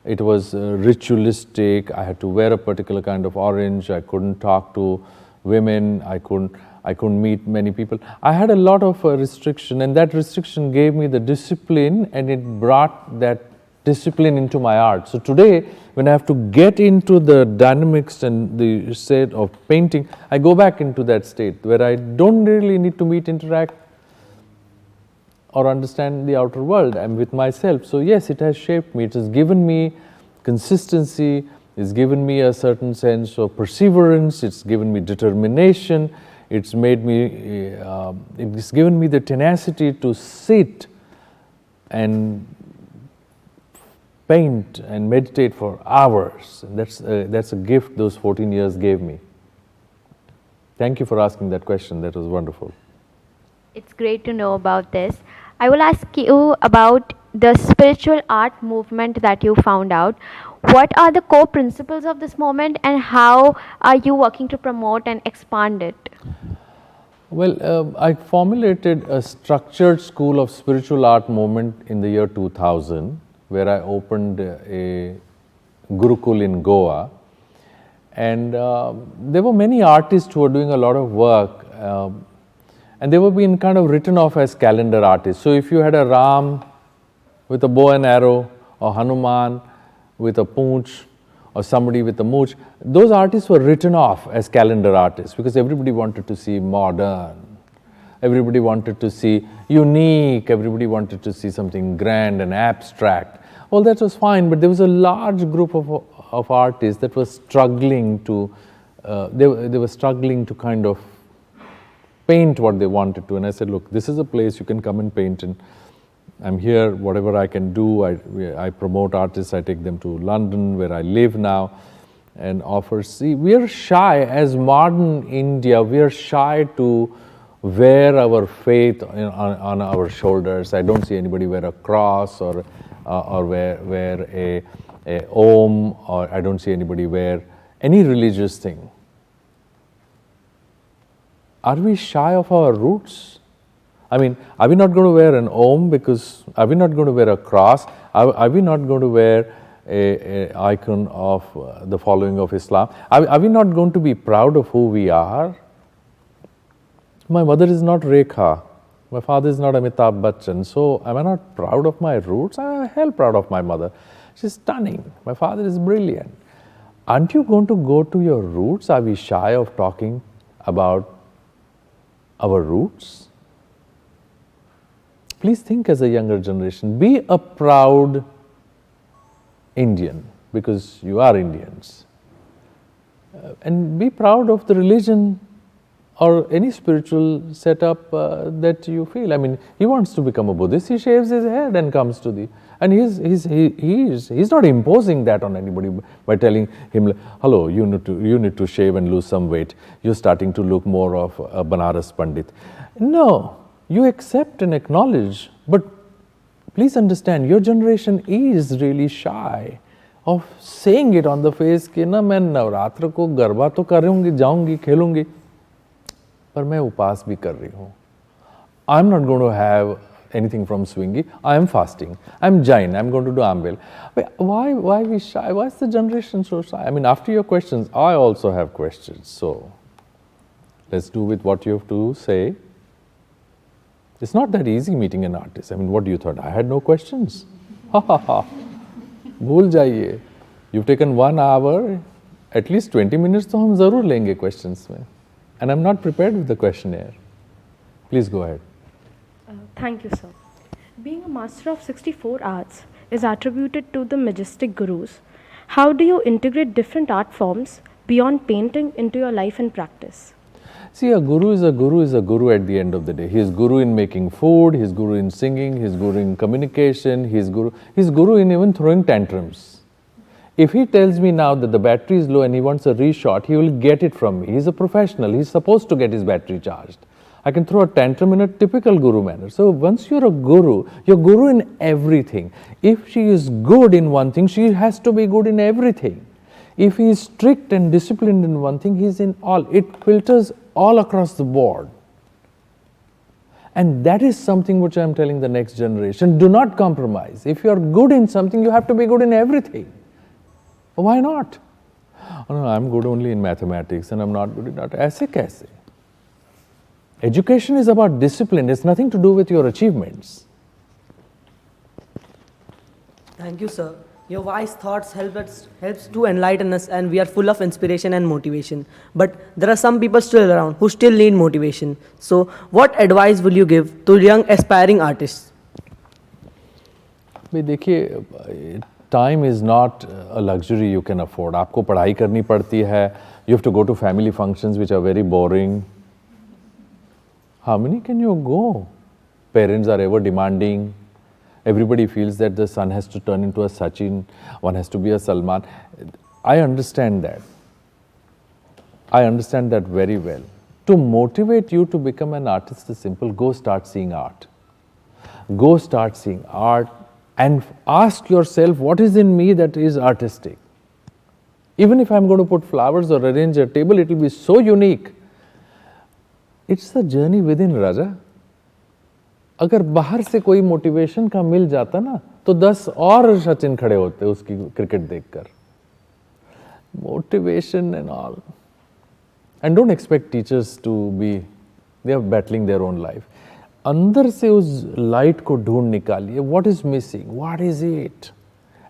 S15: It was ritualistic. I had to wear a particular kind of orange. I couldn't talk to women. I couldn't meet many people. I had a lot of restriction, and that restriction gave me the discipline, and it brought that discipline into my art. So today, when I have to get into the dynamics and the state of painting, I go back into that state where I don't really need to meet, interact, or understand the outer world. I'm with myself. So yes, it has shaped me. It has given me consistency. It's given me a certain sense of perseverance, it's given me determination, it's made me, it's given me the tenacity to sit and paint and meditate for hours. And that's a gift those 14 years gave me. Thank you for asking that question, that was wonderful.
S14: It's great to know about this. I will ask you about the spiritual art movement that you found out. What are the core principles of this movement and how are you working to promote and expand it?
S15: Well, I formulated a structured school of spiritual art movement in the year 2000, where I opened a Gurukul in Goa. And there were many artists who were doing a lot of work, and they were being kind of written off as calendar artists. So if you had a Ram with a bow and arrow, or Hanuman with a poonch, or somebody with a mooch, those artists were written off as calendar artists because everybody wanted to see modern, everybody wanted to see unique, everybody wanted to see something grand and abstract. Well, that was fine, but there was a large group of artists that were struggling to, they were struggling to kind of paint what they wanted to. And I said, look, this is a place you can come and paint, and I'm here, whatever I can do, I promote artists, I take them to London, where I live now, and offer. See, we are shy, as modern India, we are shy to wear our faith on our shoulders. I don't see anybody wear a cross or wear a Om, or I don't see anybody wear any religious thing. Are we shy of our roots? I mean, are we not going to wear an Om because, are we not going to wear a cross? Are we not going to wear a icon of the following of Islam? Are we not going to be proud of who we are? My mother is not Rekha. My father is not Amitabh Bachchan. So, am I not proud of my roots? I am hell proud of my mother. She's stunning. My father is brilliant. Aren't you going to go to your roots? Are we shy of talking about our roots? Please think as a younger generation. Be a proud Indian, because you are Indians. And be proud of the religion or any spiritual setup that you feel. I mean, he wants to become a Buddhist, he shaves his head and comes to the, and he's not imposing that on anybody by telling him, hello, you need to shave and lose some weight. You're starting to look more of a Banaras Pandit. No, you accept and acknowledge, but please understand, your generation is really shy of saying it on the face कि ना मैं नवरात्र को गरबा तो करूँगी, जाऊँगी, खेलूँगी, पर मैं उपास भी कर रही हूँ. I'm not going to have anything from Swingy. I am fasting. I'm Jain. I'm going to do Ambel. Why we shy? Why is the generation so shy? I mean, after your questions, I also have questions. So, let's do with what you have to say. It's not that easy meeting an artist. I mean, what do you thought? I had no questions. Ha ha ha. भूल जाइए. You've taken 1 hour. At least 20 minutes तो हम ज़रूर लेंगे questions में. And I'm not prepared with the questionnaire. Please go ahead.
S17: Thank you, sir. Being a master of 64 arts is attributed to the majestic gurus. How do you integrate different art forms beyond painting into your life and practice?
S15: See, a guru is a guru at the end of the day. He is guru in making food, he is guru in singing, he is guru in communication, he is guru in even throwing tantrums. If he tells me now that the battery is low and he wants a reshot, he will get it from me. He is a professional, he is supposed to get his battery charged. I can throw a tantrum in a typical guru manner. So once you're guru in everything. If she is good in one thing, she has to be good in everything. If he is strict and disciplined in one thing, he is in all. It filters all across the board. And that is something which I am telling the next generation. Do not compromise. If you are good in something, you have to be good in everything. Why not? Oh, no, I'm good only in mathematics and I'm not good in art. Aise kaise? Education is about discipline. It's nothing to do with your achievements.
S16: Thank you, sir. Your wise thoughts helps to enlighten us, and we are full of inspiration and motivation. But there are some people still around who still need motivation. So, what advice will you give to young aspiring artists?
S15: भाई देखिए, time is not a luxury you can afford. आपको पढ़ाई करनी पड़ती है. You have to go to family functions which are very boring. How many can you go? Parents are ever demanding. Everybody feels that the son has to turn into a Sachin, one has to be a Salman. I understand that. I understand that very well. To motivate you to become an artist is simple. Go start seeing art. Go start seeing art and ask yourself, what is in me that is artistic? Even if I'm going to put flowers or arrange a table, it will be so unique. It's the journey within, Raja. अगर बाहर से कोई motivation का मिल जाता ना तो 10 और सचिन खड़े होते उसकी क्रिकेट देखकर. Motivation and all. And don't expect teachers to be, they are battling their own life. अंदर से उस लाइट को ढूंढ निकालिए. What is missing? What is it?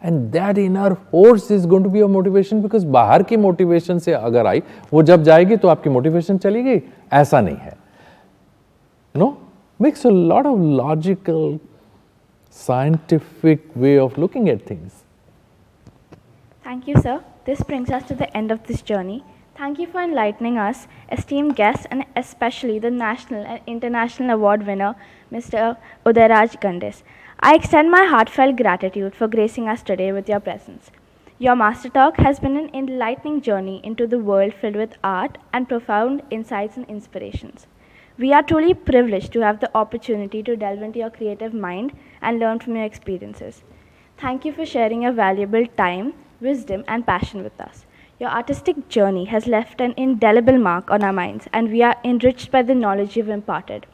S15: And that inner force is going to be a motivation, because बाहर की motivation से अगर आई, वो जब जाएगी तो आपकी मोटिवेशन चली गई. ऐसा नहीं है. No? Makes a lot of logical, scientific way of looking at things.
S9: Thank you, sir. This brings us to the end of this journey. Thank you for enlightening us, esteemed guests, and especially the national and international award winner, Mr. Udayraj A Gadnis. I extend my heartfelt gratitude for gracing us today with your presence. Your Master Talk has been an enlightening journey into the world filled with art and profound insights and inspirations. We are truly privileged to have the opportunity to delve into your creative mind and learn from your experiences. Thank you for sharing your valuable time, wisdom, and passion with us. Your artistic journey has left an indelible mark on our minds, and we are enriched by the knowledge you've imparted.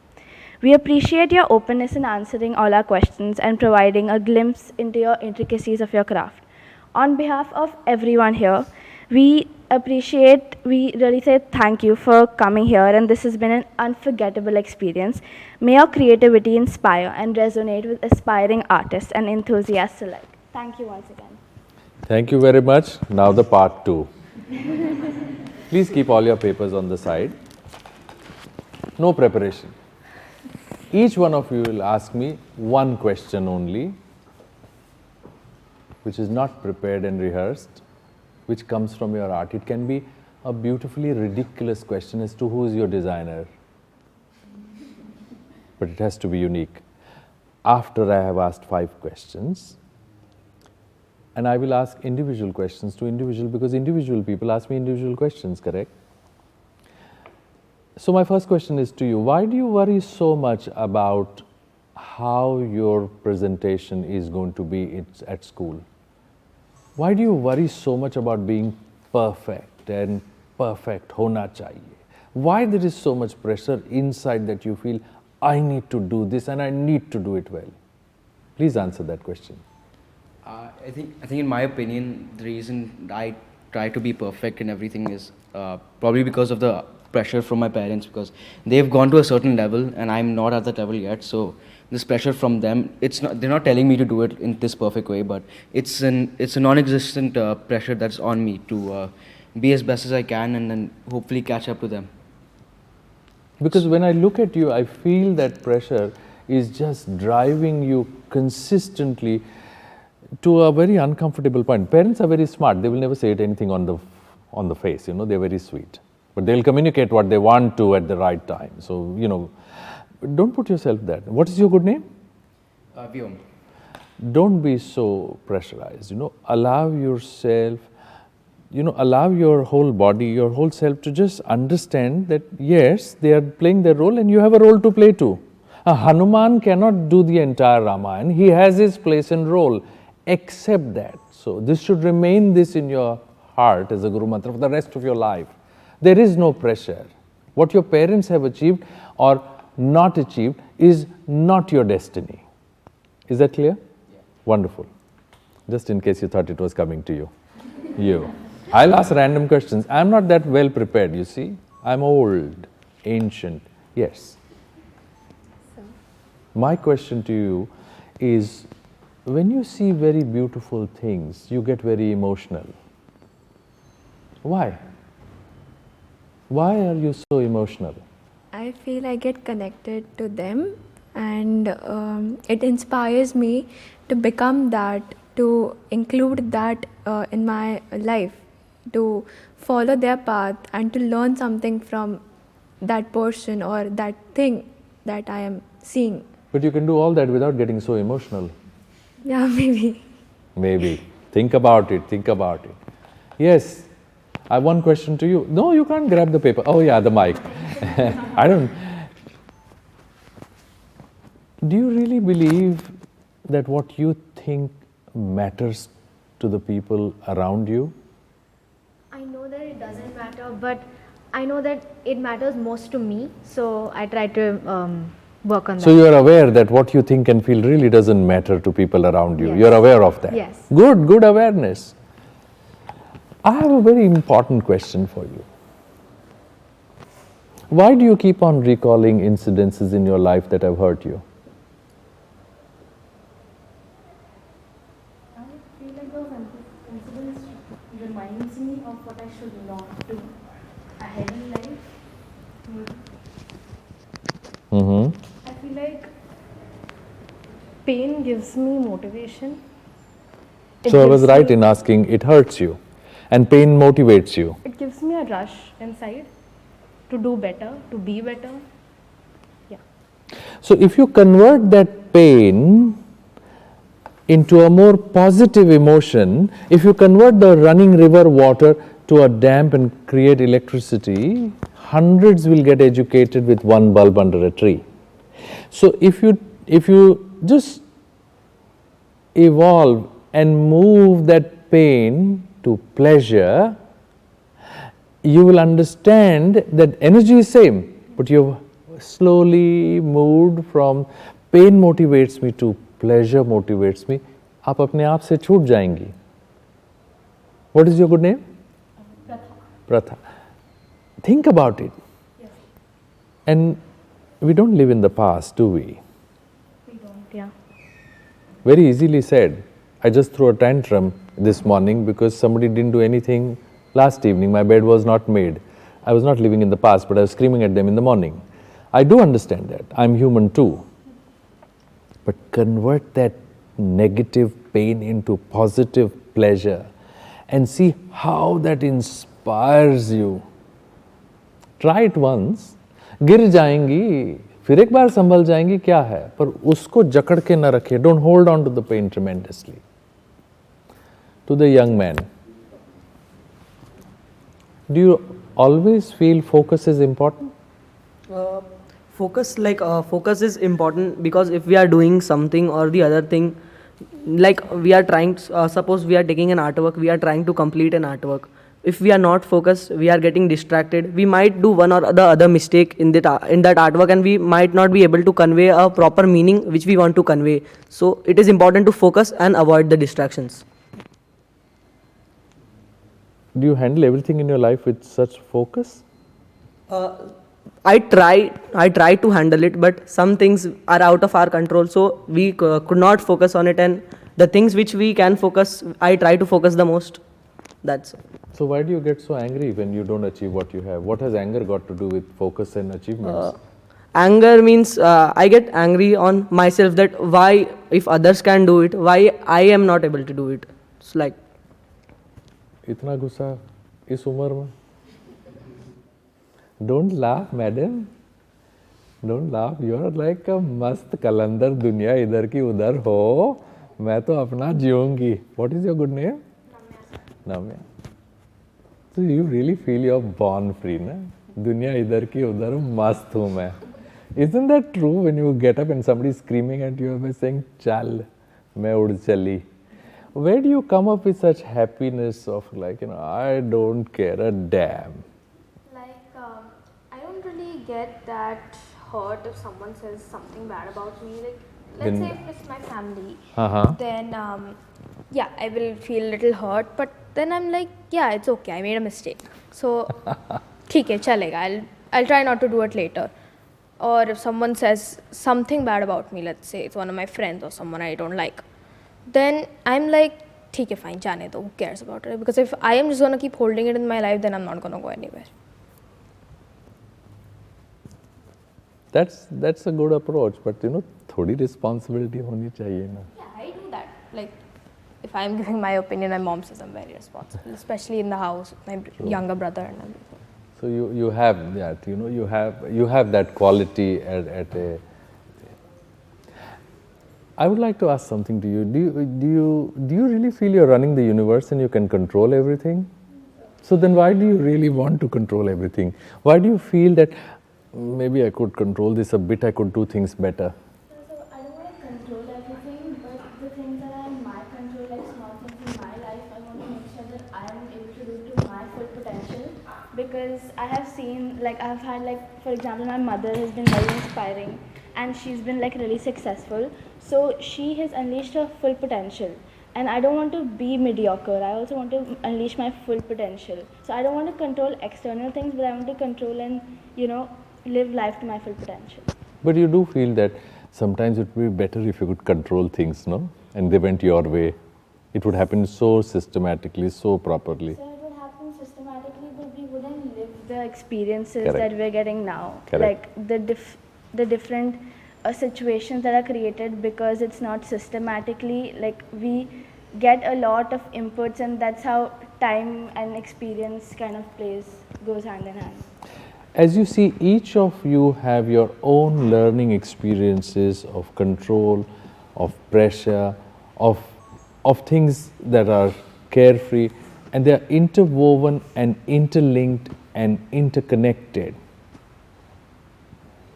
S9: We appreciate your openness in answering all our questions and providing a glimpse into your intricacies of your craft. On behalf of everyone here, we really say thank you for coming here, and this has been an unforgettable experience. May your creativity inspire and resonate with aspiring artists and enthusiasts alike. Thank you once again.
S15: Thank you very much. Now the part 2. Please keep all your papers on the side. No preparation. Each one of you will ask me one question only, which is not prepared and rehearsed, which comes from your art. It can be a beautifully ridiculous question as to who is your designer, but it has to be unique. After I have asked 5 questions, and I will ask individual questions to individual, because individual people ask me individual questions, correct? So my first question is to you. Why do you worry so much about how your presentation is going to be at school? Why do you worry so much about being perfect and perfect hona chahiye? Why there is so much pressure inside that you feel, I need to do this and I need to do it well? Please answer that question.
S12: I think in my opinion, the reason I try to be perfect in everything is probably because of the pressure from my parents, because they've gone to a certain level and I'm not at that level yet. So this pressure from them, they're not telling me to do it in this perfect way, but it's a non-existent pressure that's on me to be as best as I can and then hopefully catch up to them.
S15: Because when I look at you, I feel that pressure is just driving you consistently to a very uncomfortable point. Parents are very smart. They will never say anything on the face, they're very sweet. But they'll communicate what they want to at the right time. So, don't put yourself there. What is your good name?
S12: Vyom.
S15: Don't be so pressurized, allow yourself, allow your whole body, your whole self to just understand that yes, they are playing their role and you have a role to play too. A Hanuman cannot do the entire Ramayana. He has his place and role. Accept that. So this should remain this in your heart as a Guru Mantra for the rest of your life. There is no pressure. What your parents have achieved or not achieved is not your destiny. Is that clear? Yeah. Wonderful. Just in case you thought it was coming to you. I'll ask random questions. I'm not that well prepared, you see. I'm old, ancient. Yes. My question to you is, when you see very beautiful things, you get very emotional. Why? Why are you so emotional?
S11: I feel I get connected to them, and it inspires me to become that to include that in my life, to follow their path and to learn something from that person or that thing that I am seeing.
S15: But you can do all that without getting so emotional.
S11: Yeah, maybe.
S15: Maybe. Think about it, think about it. Yes, I have one question to you. No, you can't grab the paper. Oh yeah, the mic. I don't. Do you really believe that what you think matters to the people around you?
S14: I know that it doesn't matter, but I know that it matters most to me, so I try to work on that.
S15: So you are aware that what you think and feel really doesn't matter to people around you.
S14: Yes.
S15: You are aware of that.
S14: Yes.
S15: Good awareness. I have a very important question for you. Why do you keep on recalling incidences in your life that have hurt you?
S17: I feel like those incidents reminds me of what I should not do ahead in life. I feel like pain gives me motivation.
S15: So I was right in asking, it hurts you and pain motivates you.
S17: It gives me a rush inside to do better, to be better. Yeah.
S15: So if you convert that pain into a more positive emotion, if you convert the running river water to a dam and create electricity, hundreds will get educated with one bulb under a tree. So if you just evolve and move that pain to pleasure, you will understand that energy is same, but you've slowly moved from pain motivates me to pleasure motivates me. आप अपने आप से छूट जाएंगी. What is your good name? Pratha. Think about it.
S17: Yes.
S15: And we don't live in the past, do we?
S17: We don't, yeah.
S15: Very easily said. I just threw a tantrum this morning because somebody didn't do anything last evening. My bed was not made. I was not living in the past, but I was screaming at them in the morning. I do understand that. I'm human too. But convert that negative pain into positive pleasure and see how that inspires you. Try it once. गिर जाएंगी, फिर एक बार संभल जाएंगी, क्या है? पर उसको जकड़ के न रखे. Don't hold on to the pain tremendously. To the young man, do you always feel focus is important?
S16: Focus is important because if we are doing something or the other thing, like we are trying, suppose we are taking an artwork, we are trying to complete an artwork. If we are not focused, we are getting distracted. We might do one or the other mistake in that artwork, and we might not be able to convey a proper meaning which we want to convey. So it is important to focus and avoid the distractions.
S15: Do you handle everything in your life with such focus?
S16: I try to handle it, but some things are out of our control, so we could not focus on it, and the things which we can focus, I try to focus the most. That's it.
S15: So why do you get so angry when you don't achieve what you have? What has anger got to do with focus and achievements?
S16: Anger means I get angry on myself that why, if others can do it, why I am not able to do it. It's like
S15: इतना गुस्सा इस उम्र में? Don't laugh, madam. Don't laugh. You're like a मस्त कलंदर, दुनिया इधर की उधर हो. मैं तो अपना जीऊंगी. What is your good name? Namya. So you really feel you're born free, na? दुनिया इधर की उधर मस्त हूँ मैं. Isn't that true when you get up and somebody is screaming at you by saying, "Chal, मैं उड़ चली." Where do you come up with such happiness of like, I don't care a damn?
S14: Like, I don't really get that hurt if someone says something bad about me. Like, let's say if it's my family, then yeah, I will feel a little hurt, but then I'm like, yeah, it's okay, I made a mistake. So, theek hai, chalega, I'll try not to do it later. Or if someone says something bad about me, let's say it's one of my friends or someone I don't like, then I'm like, theek hai, fine, jaane do, who cares about it? Because if I am just going to keep holding it in my life, then I'm not going to go anywhere.
S15: That's a good approach, but थोड़ी responsibility होनी चाहिए ना.
S14: Yeah, I do that. Like,
S11: if I'm giving my opinion, my mom says I'm very responsible, especially in the house with my younger brother and everything.
S15: So you have that, you know, you have that quality at a. I would like to ask something to you. Do you really feel you're running the universe and you can control everything? So then why do you really want to control everything? Why do you feel that maybe I could control this a bit, I could do things better?
S9: So I don't want to control everything, but the things that are in my control, like small things in my life, I want to make sure that I am able to do to my full potential. Because I have seen, like I've had, like for example, my mother has been very inspiring, and she's been like really successful. So she has unleashed her full potential. And I don't want to be mediocre. I also want to unleash my full potential. So I don't want to control external things, but I want to control and, live life to my full potential.
S15: But you do feel that sometimes it would be better if you could control things, no? And they went your way. It would happen so systematically, so properly.
S9: So it would happen systematically, but we wouldn't live the experiences
S15: Correct.
S9: that we're getting now.
S15: Correct.
S9: Like the different situations that are created because it's not systematically, like we get a lot of inputs, and that's how time and experience kind of goes hand in hand.
S15: As you see, each of you have your own learning experiences of control, of pressure, of things that are carefree, and they are interwoven and interlinked and interconnected.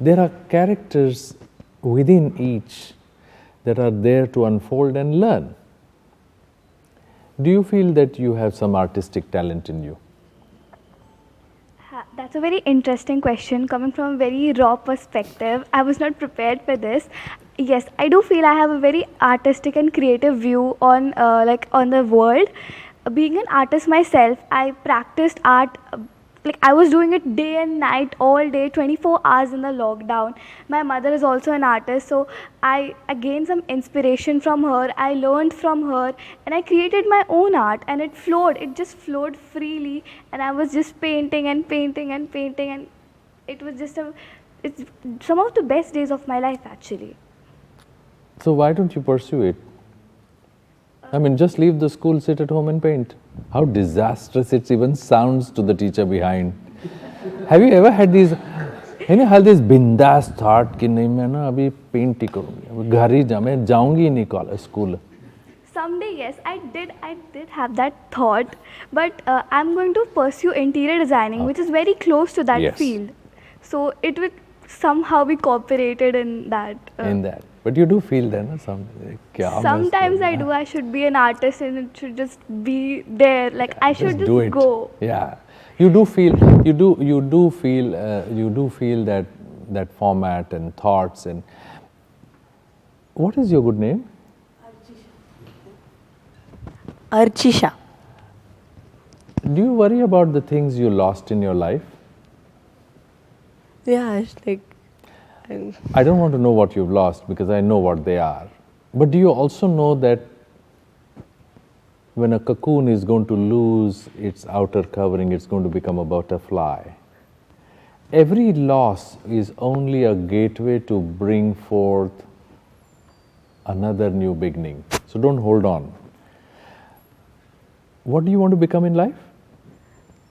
S15: There are characters within each that are there to unfold and learn. Do you feel that you have some artistic talent in you?
S10: That's a very interesting question coming from a very raw perspective. I was not prepared for this. Yes, I do feel I have a very artistic and creative view on on the world. Being an artist myself, I practiced art. I was doing it day and night, all day, 24 hours in the lockdown. My mother is also an artist, so I gained some inspiration from her. I learned from her, and I created my own art, and it flowed. It just flowed freely, and I was just painting and painting and painting, and it was just it's some of the best days of my life, actually.
S15: So why don't you pursue it? I mean, just leave the school, sit at home and paint. How disastrous it even sounds to the teacher behind. Have you ever had these, had this bindas thought कि नहीं मैं ना अभी paint ही करूँगी, अभी घर ही मैं जाऊँगी नहीं college school.
S10: Someday, yes, I did have that thought, but I'm going to pursue interior designing, which is very close to that field. So it would somehow be cooperated in that.
S15: But you do feel that, no?
S10: Sometimes I do. I should be an artist, and it should just be there. Like I should just
S15: do it.
S10: go.
S15: Yeah, you do feel that format and thoughts. And what is your good name?
S6: Archisha.
S15: Do you worry about the things you lost in your life?
S6: Yeah, it's like.
S15: I don't want to know what you've lost because I know what they are. But do you also know that when a cocoon is going to lose its outer covering, it's going to become a butterfly? Every loss is only a gateway to bring forth another new beginning. So don't hold on. What do you want to become in life?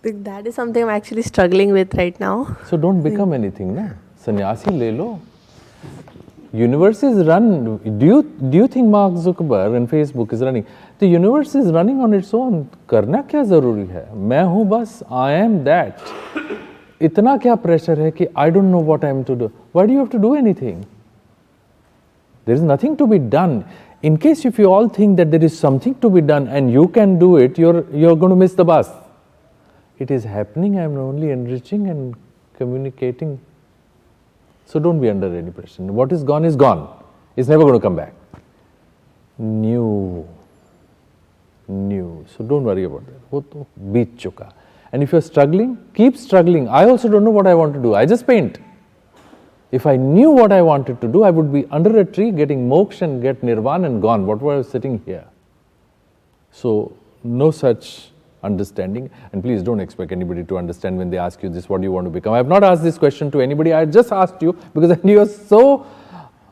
S6: That is something I'm actually struggling with right now.
S15: So don't become anything, na? Sannyasi le lo. Universe is run. Do you think Mark Zuckerberg and Facebook is running? The universe is running on its own. करना क्या ज़रूरी है? मैं हूँ बस. I am that. इतना क्या pressure है कि I don't know what I am to do. Why do you have to do anything? There is nothing to be done. In case if you all think that there is something to be done and you can do it, you're going to miss the bus. It is happening. I am only enriching and communicating. So don't be under any pressure. What is gone is gone. It's never going to come back. New. So don't worry about that. वो तो बीत चुका. And if you're struggling, keep struggling. I also don't know what I want to do. I just paint. If I knew what I wanted to do, I would be under a tree getting moksha and get nirvana and gone. What were I sitting here? So no such understanding, and please don't expect anybody to understand when they ask you this, what do you want to become? I have not asked this question to anybody, I just asked you because I knew you are so,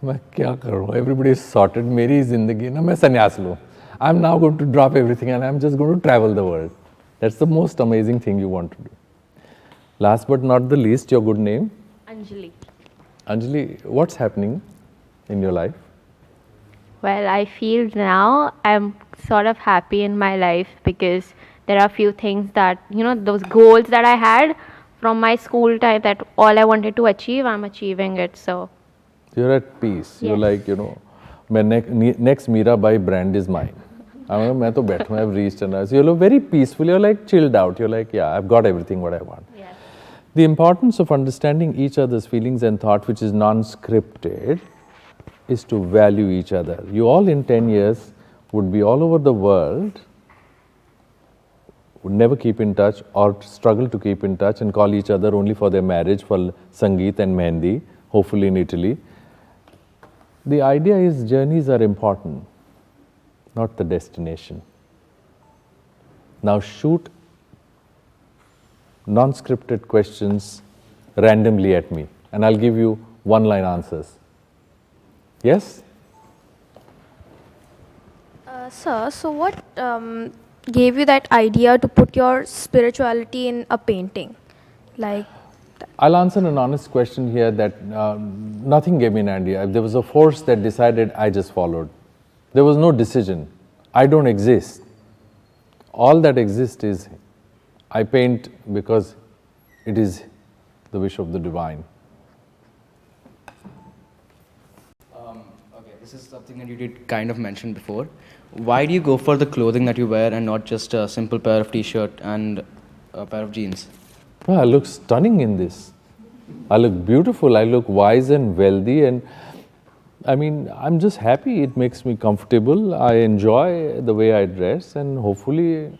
S15: मैं क्या करूँ, everybody is sorted, मेरी ज़िंदगी ना मैं संन्यास लूँ. I'm now going to drop everything and I'm just going to travel the world. That's the most amazing thing you want to do. Last but not the least, your good name?
S14: Anjali.
S15: Anjali, what's happening in your life?
S14: Well, I feel now I'm sort of happy in my life because there are a few things that, those goals that I had from my school time, that all I wanted to achieve, I'm achieving it. So
S15: You're at peace. You're
S14: Yes.
S15: like, my next Mirabai brand is mine. मैं तो बैठूं, I've reached and you're very peaceful, you're like chilled out, you're like, yeah, I've got everything what I want.
S14: Yes.
S15: The importance of understanding each other's feelings and thought, which is non-scripted, is to value each other. You all in 10 years would be all over the world, would never keep in touch or struggle to keep in touch and call each other only for their marriage, for Sangeet and Mehndi, hopefully in Italy. The idea is journeys are important, not the destination. Now shoot non-scripted questions randomly at me and I'll give you one-line answers. Yes?
S18: Sir, so what gave you that idea to put your spirituality in a painting? Like,
S15: I'll answer an honest question here that nothing gave me an idea. There was a force that decided, I just followed. There was no decision. I don't exist. All that exists is I paint because it is the wish of the divine.
S12: Okay, this is something that you did kind of mention before. Why do you go for the clothing that you wear and not just a simple pair of t-shirt and a pair of jeans?
S15: Well, I look stunning in this. I look beautiful. I look wise and wealthy, and I mean, I'm just happy. It makes me comfortable. I enjoy the way I dress, and hopefully,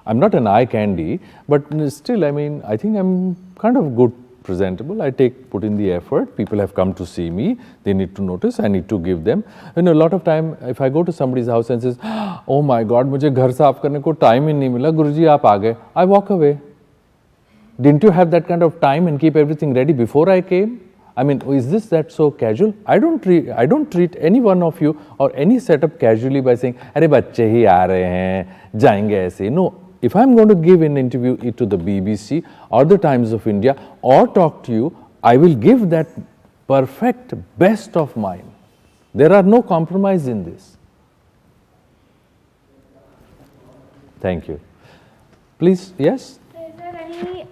S15: I'm not an eye candy, but still, I mean, I think I'm kind of good, presentable. I put in the effort. People have come to see me. They need to notice. I need to give them. A lot of time, if I go to somebody's house and says, "Oh my God, मुझे घर साफ करने को time ही नहीं मिला, गुरुजी आप आ गए," I walk away. Didn't you have that kind of time and keep everything ready before I came? I mean, is that so casual? I don't treat any one of you or any setup casually by saying, "अरे बच्चे ही आ रहे हैं, जाएंगे ऐसे." No, if I'm going to give an interview to the BBC or the Times of India or talk to you, I will give that perfect best of mine. There are no compromise in this. Thank you. Please, yes?
S9: Is there any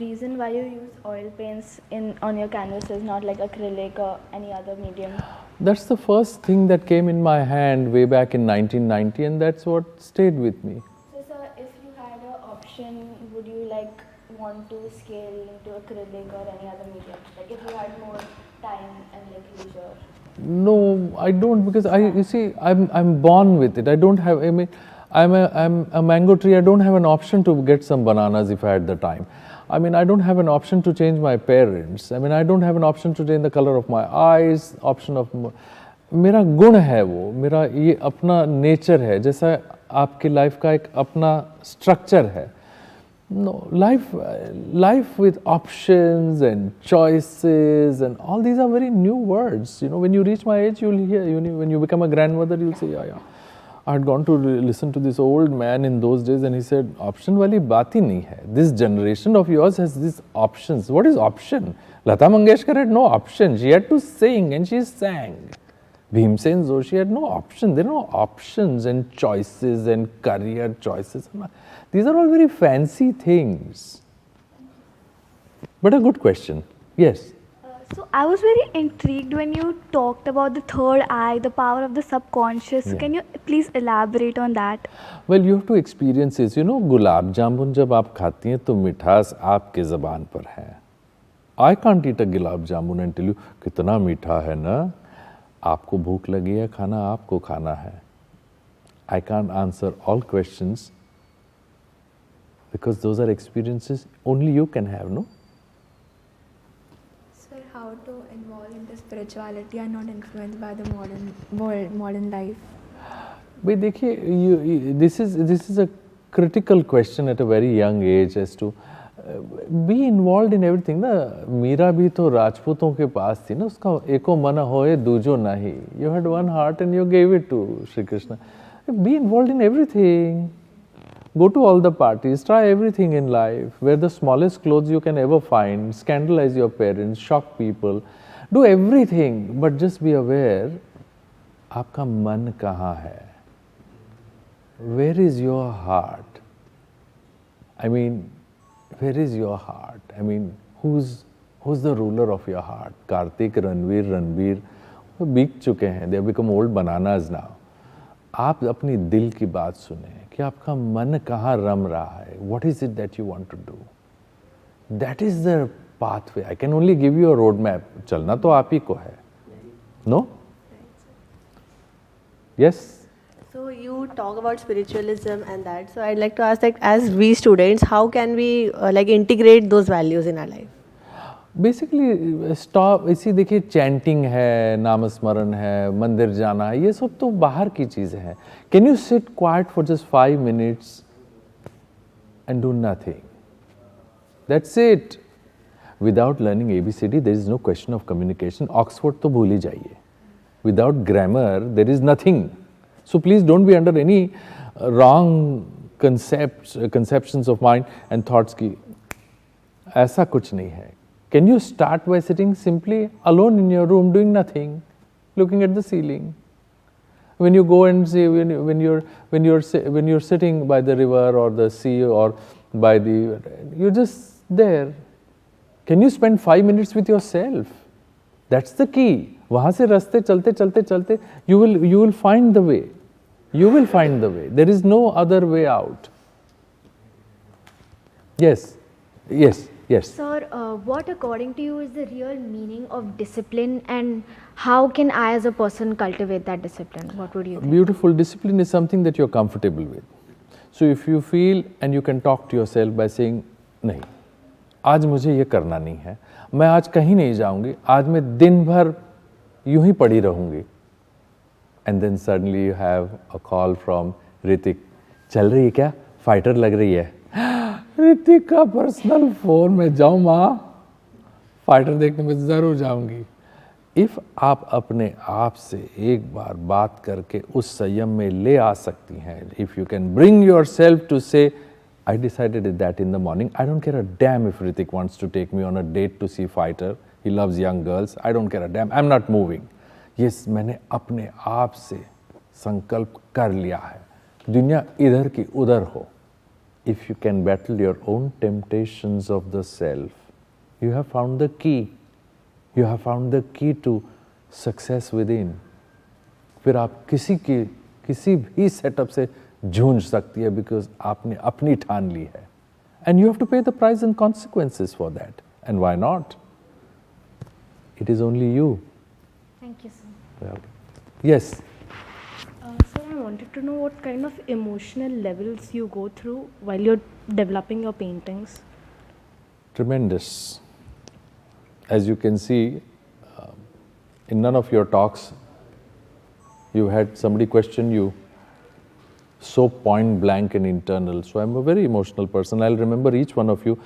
S9: reason why you use oil paints on your canvases, not like acrylic or any other medium?
S15: That's the first thing that came in my hand way back in 1990, and that's what stayed with me.
S9: So, sir, if you had an option, would you want to scale into acrylic or any other medium? Like if you had more time and leisure?
S15: No, I don't, because you see, I'm born with it. I don't have. I mean, I'm a mango tree. I don't have an option to get some bananas if I had the time. I mean, I don't have an option to change my parents. I mean, I don't have an option to change the color of my eyes. Option of मेरा गुण है वो, मेरा ये अपना nature है, जैसा आपकी life का एक अपना structure है. No, life with options and choices and all these are very new words. When you reach my age, you'll hear. When you become a grandmother, you'll say, yeah. I had gone to listen to this old man in those days, and he said, "Option wali baat hi nahi hai. This generation of yours has these options." What is option? Lata Mangeshkar had no option. She had to sing, and she sang. Bhimsen Joshi had no option. There are no options and choices and career choices. These are all very fancy things. But a good question. Yes.
S10: So I was very intrigued when you talked about the third eye, the power of the subconscious.
S15: Yeah.
S10: Can you please elaborate on that?
S15: Well, you have to experience this. Gulab jamun जब आप खाती हैं तो मिठास आपके ज़बान पर है. I can't eat a gulab jamun and tell you कितना मीठा है ना. आपको भूख लगी है, खाना आपको खाना है. I can't answer all questions because those are experiences only you can have, no?
S11: Sir, how to involve into spirituality and not influenced by the modern world, modern life?
S15: But देखिए, this is a critical question at a very young age as to be involved in everything. ना मीरा भी तो राजपूतों के पास थी ना, उसका एको मन होए दूजो नहीं. You had one heart and you gave it to Shri Krishna. Be involved in everything. Go to all the parties, try everything in life. Wear the smallest clothes you can ever find, scandalize your parents, shock people. Do everything, but just be aware, आपका मन कहाँ है? Where is your heart? I mean, where is your heart? I mean, who's the ruler of your heart? Karthik, Ranveer, वो बीत चुके हैं. They have become old bananas now. आप अपनी दिल की बात सुने कि आपका मन कहाँ रम रहा है. What is it that you want to do? That is the pathway. I can only give you a road map. चलना तो आप ही को है. No? Yes?
S6: So you talk about spiritualism and that. So I'd like to ask, like, as we students, how can we like integrate those values in our life?
S15: Basically stop. इसी देखिए, chanting है, नामस्मरण है, मंदिर जाना है, ये सब तो बाहर की चीज़ें हैं. Can you sit quite for just 5 minutes and do nothing? That's it. Without learning ABCD there is no question of communication. Oxford तो भूल ही जाइए. Without grammar there is nothing. So please don't be under any wrong conceptions of mind and thoughts की ऐसा कुछ नहीं है. Can you start by sitting simply alone in your room doing nothing, looking at the ceiling? When you go and see, when you're sitting by the river or the sea or by the, you're just there. Can you spend 5 minutes with yourself? That's the key. वहाँ से रास्ते चलते you will find the way. You will find the way. There is no other way out. Yes.
S13: Sir, what according to you is the real meaning of discipline, and how can I as a person cultivate that discipline? What would you think?
S15: Beautiful. Discipline is something that you're comfortable with. So if you feel and you can talk to yourself by saying, नहीं, आज मुझे ये करना नहीं है, मैं आज कहीं नहीं जाऊंगी, आज मैं दिन भर यूं ही पड़ी रहूंगी. And then suddenly you have a call from Ritik. चल रही है क्या? फाइटर लग रही है. ऋतिक का पर्सनल फोन में जाऊँ माँ, फाइटर देखने में ज़रूर जाऊँगी. इफ़ आप अपने आप से एक बार बात करके उस संयम में ले आ सकती हैं, if you can bring yourself to say, I decided that in the morning, I don't care a damn if Hrithik wants to take me on a date to see Fighter, he loves young girls, I don't care a damn, I am not moving. Yes, मैंने अपने आप से संकल्प कर लिया है. दुनिया इधर की उधर हो. If you can battle your own temptations of the self, you have found the key. You have found the key to success within. फिर आप किसी भी सेटअप से जूझ सकती है, because आपने अपनी ठान ली है. And you have to pay the price and consequences for that. And why not? It is only you.
S13: Thank you, sir.
S15: Well, yes.
S17: Sir, I wanted to know what kind of emotional levels you go through while you're developing your paintings.
S15: Tremendous. As you can see, in none of your talks, you had somebody question you so point blank and internal. So I'm a very emotional person. I'll remember each one of you,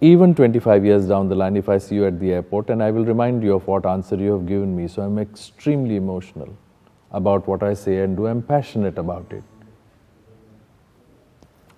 S15: even 25 years down the line, if I see you at the airport, and I will remind you of what answer you have given me. So I'm extremely emotional about what I say and do. I'm passionate about it.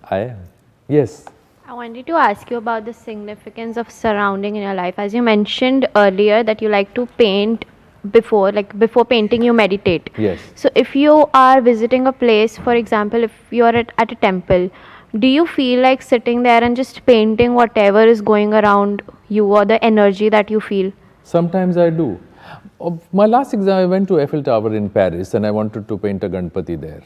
S15: I am. Yes.
S14: I wanted to ask you about the significance of surrounding in your life. As you mentioned earlier that you like to paint before painting you meditate.
S15: Yes.
S14: So if you are visiting a place, for example, if you are at a temple, do you feel like sitting there and just painting whatever is going around you or the energy that you feel?
S15: Sometimes I do. My last exam, I went to Eiffel Tower in Paris and I wanted to paint a Ganpati there.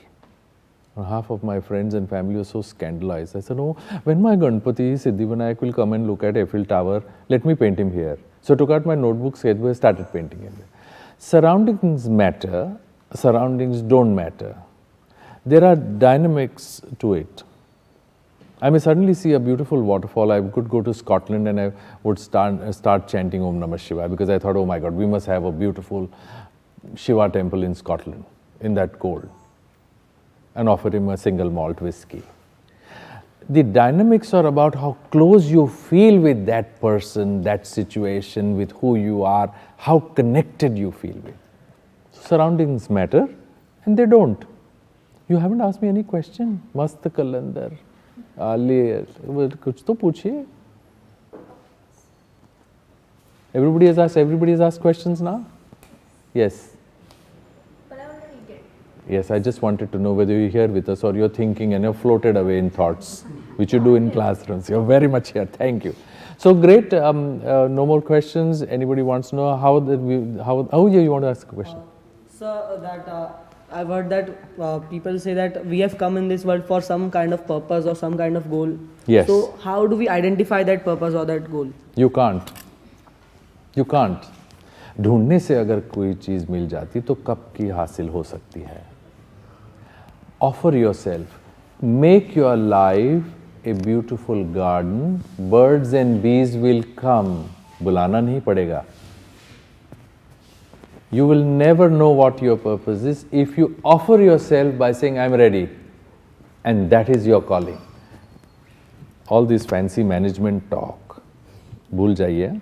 S15: Half of my friends and family were so scandalized. I said, oh, when my Ganpati Siddhivinayak will come and look at Eiffel Tower, let me paint him here. So I took out my notebook, sketchbook, started painting him. Surroundings matter, surroundings don't matter. There are dynamics to it. I may suddenly see a beautiful waterfall. I could go to Scotland and I would start chanting Om Namah Shivaya, because I thought, oh my God, we must have a beautiful Shiva temple in Scotland in that cold, and offer him a single malt whiskey. The dynamics are about how close you feel with that person, that situation, with who you are, how connected you feel with. Surroundings matter and they don't. You haven't asked me any question. Mast kalandar. कुछ तो पूछिए. Everybody has asked questions now? Yes.
S18: But I already did.
S15: Yes, I just wanted to know whether you're here with us or you're thinking and you're floated away in thoughts, which you do in classrooms. You're very much here. Thank you. So great. No more questions. Anybody wants to know how you want to ask a question?
S16: Sir, I've heard that people say that we have come in this world for some kind of purpose or some kind of goal.
S15: Yes.
S16: So how do we identify that purpose or that goal?
S15: You can't. You can't. ढूंढने से अगर कोई चीज मिल जाती तो कब की हासिल हो सकती है. Offer yourself. Make your life a beautiful garden. Birds and bees will come. बुलाना नहीं पड़ेगा. You will never know what your purpose is if you offer yourself by saying, I'm ready. And that is your calling. All this fancy management talk, भूल जाइए.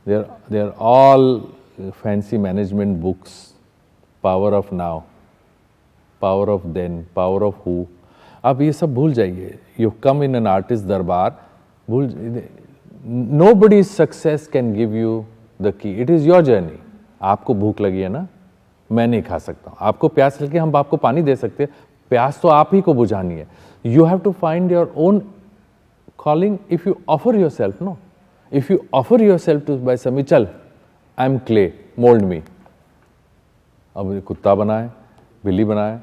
S15: They are all fancy management books. Power of now, power of then, power of who. आप ये सब भूल जाइए. You come in an artist darbar. Nobody's success can give you the key. It is your journey. आपको भूख लगी है ना, मैं नहीं खा सकता हूँ. आपको प्यास लगी, हम आपको पानी दे सकते हैं. प्यास तो आप ही को बुझानी है. You have to find your own calling if you offer yourself, no? If you offer yourself to by somebody, चल, I'm clay, mold me. अब कुत्ता बनाए, बिल्ली बनाए,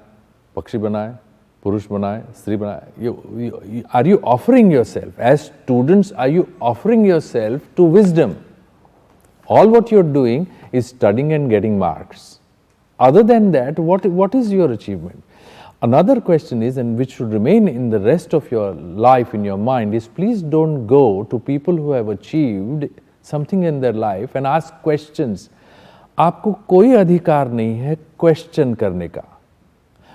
S15: पक्षी बनाए, पुरुष बनाए, स्त्री बनाए. Are you offering yourself? As students, are you offering yourself to wisdom? All what you're doing is studying and getting marks. Other than that, what is your achievement? Another question is, and which should remain in the rest of your life in your mind, is please don't go to people who have achieved something in their life and ask questions. आपको कोई अधिकार नहीं है question करने का.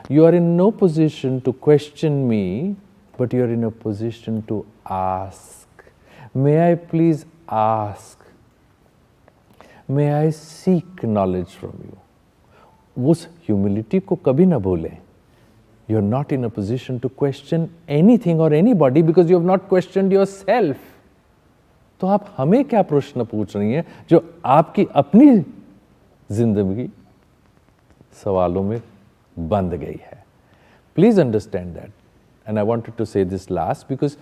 S15: You are in no position to question me, but you are in a position to ask. May I please ask? May I seek knowledge from you? उस humility को कभी ना भूलें. You are not in a position to question anything or anybody because you have not questioned yourself. तो आप हमें क्या प्रश्न पूछ रही हैं जो आपकी अपनी जिंदगी सवालों में बंध गई है. Please understand that. And I wanted to say this last because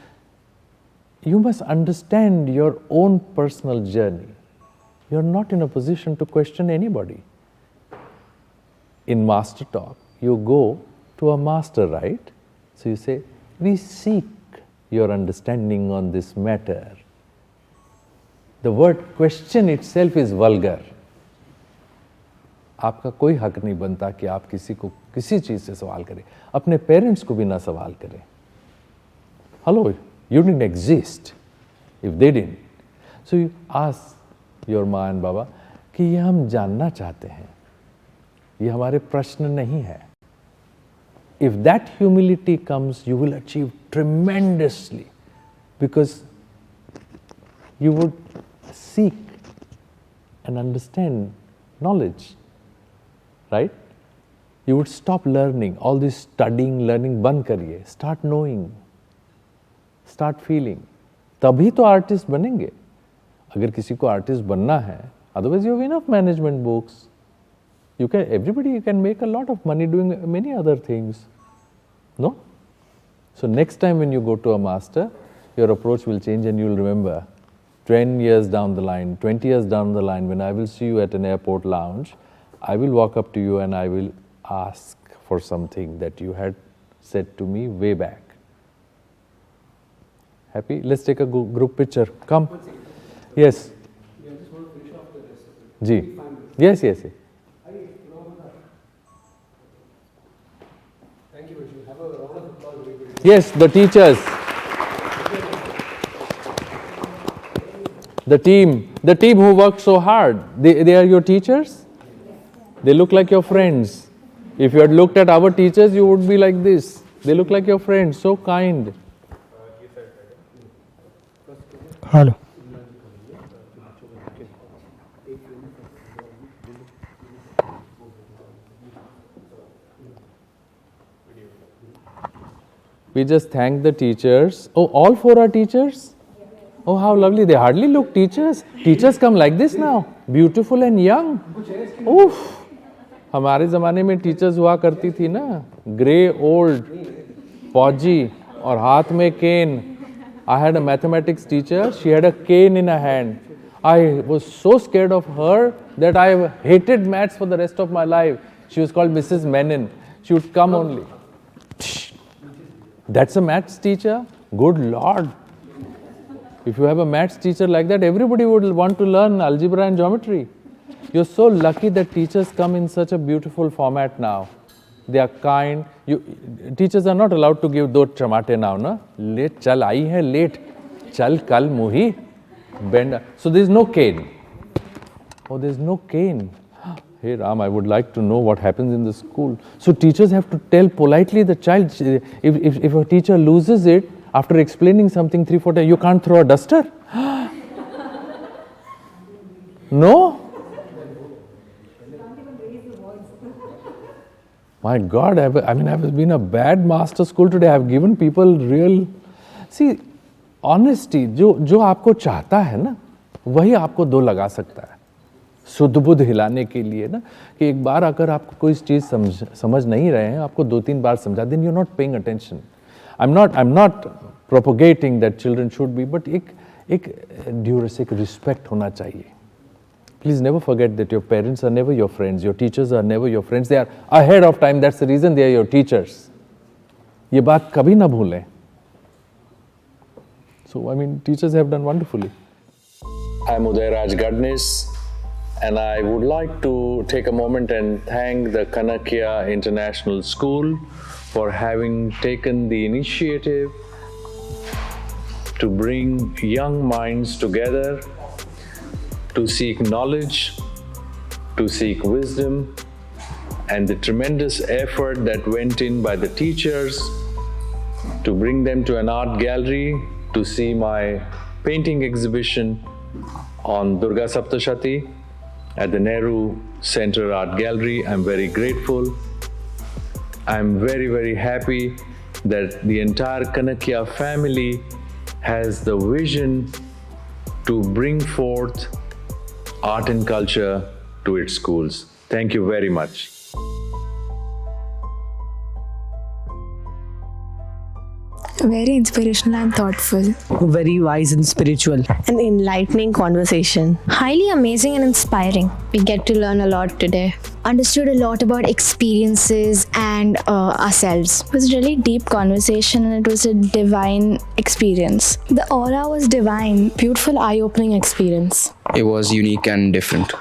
S15: you must understand your own personal journey. You are not in a position to question anybody. In Master Talk, you go to a master, right? So you say, we seek your understanding on this matter. The word question itself is vulgar. आपका कोई हक नहीं बनता कि आप किसी को किसी चीज से सवाल करें. अपने पेरेंट्स को भी ना सवाल करें. Hello, you didn't exist if they didn't. So you ask your माँ and बाबा कि ये हम जानना चाहते हैं. ये हमारे प्रश्न नहीं है. If that humility comes, you will achieve tremendously because you would seek and understand knowledge, right? You would stop learning, all this studying, learning बंद करिए. Start knowing, start feeling. तभी तो artist बनेंगे. अगर किसी को artist बनना है, otherwise you have enough management books. Everybody can make a lot of money doing many other things. No? So next time when you go to a master, your approach will change and you will remember 10 years down the line, 20 years down the line, when I will see you at an airport lounge, I will walk up to you and I will ask for something that you had said to me way back. Happy? Let's take a group picture. Come. Yes. Ji. Yes, yes, yes. Yes, the teachers. The team who worked so hard, they are your teachers? They look like your friends. If you had looked at our teachers, you would be like this. They look like your friends, so kind.
S19: Hello.
S15: We just thank the teachers. Oh, all 4 are teachers? Oh, how lovely. They hardly look teachers. Teachers come like this now. Beautiful and young. Oof. हमारे ज़माने में teachers हुआ करती थी ना, grey old फौजी और हाथ में केन. I had a mathematics teacher. She had a cane in her hand. I was so scared of her that I hated maths for the rest of my life. She was called Mrs. Menon. She would come only. That's a maths teacher? Good Lord. If you have a maths teacher like that, everybody would want to learn algebra and geometry. You're so lucky that teachers come in such a beautiful format now. They are kind. Teachers are not allowed to give do chamate now, na? Late, chal aayi hai, late. Chal kal muhi. Bend. So there's no cane. Oh, there's no cane. Hey Ram, I would like to know what happens in the school. So teachers have to tell politely the child, if a teacher loses it, after explaining something 3-4 times, you can't throw a duster? No? My God, I've been a bad master school today. I've given people real... See, honesty, जो आपको चाहता है ना, वही आपको दो लगा सकता है. शुद्ध बुद्ध हिलाने के लिए ना, कि एक बार अगर आपको कोई चीज़ समझ नहीं रहे हैं, आपको 2-3 बार समझा, then you're not paying attention. I'm not propagating that children should be, but एक ड्यूरेस, एक respect होना चाहिए. Please never forget that your parents are never your friends, your teachers are never your friends. They are ahead of time. That's the reason they are your teachers. ये बात कभी ना भूलें. So, I mean, teachers have done wonderfully. I'm Udayraj A Gadnis, and I would like to take a moment and thank the Kanakya International School for having taken the initiative to bring young minds together to seek knowledge, to seek wisdom, and the tremendous effort that went in by the teachers to bring them to an art gallery to see my painting exhibition on Durga Saptashati at the Nehru Center Art Gallery. I'm very grateful. I'm very, very happy that the entire Kanakya family has the vision to bring forth art and culture to its schools. Thank you very much.
S19: Very inspirational and thoughtful.
S5: Very wise and spiritual.
S6: An enlightening conversation.
S13: Highly amazing and inspiring.
S8: We get to learn a lot today.
S13: Understood a lot about experiences and ourselves.
S9: It was a really deep conversation and it was a divine experience.
S1: The aura was divine. Beautiful eye-opening experience.
S12: It was unique and different.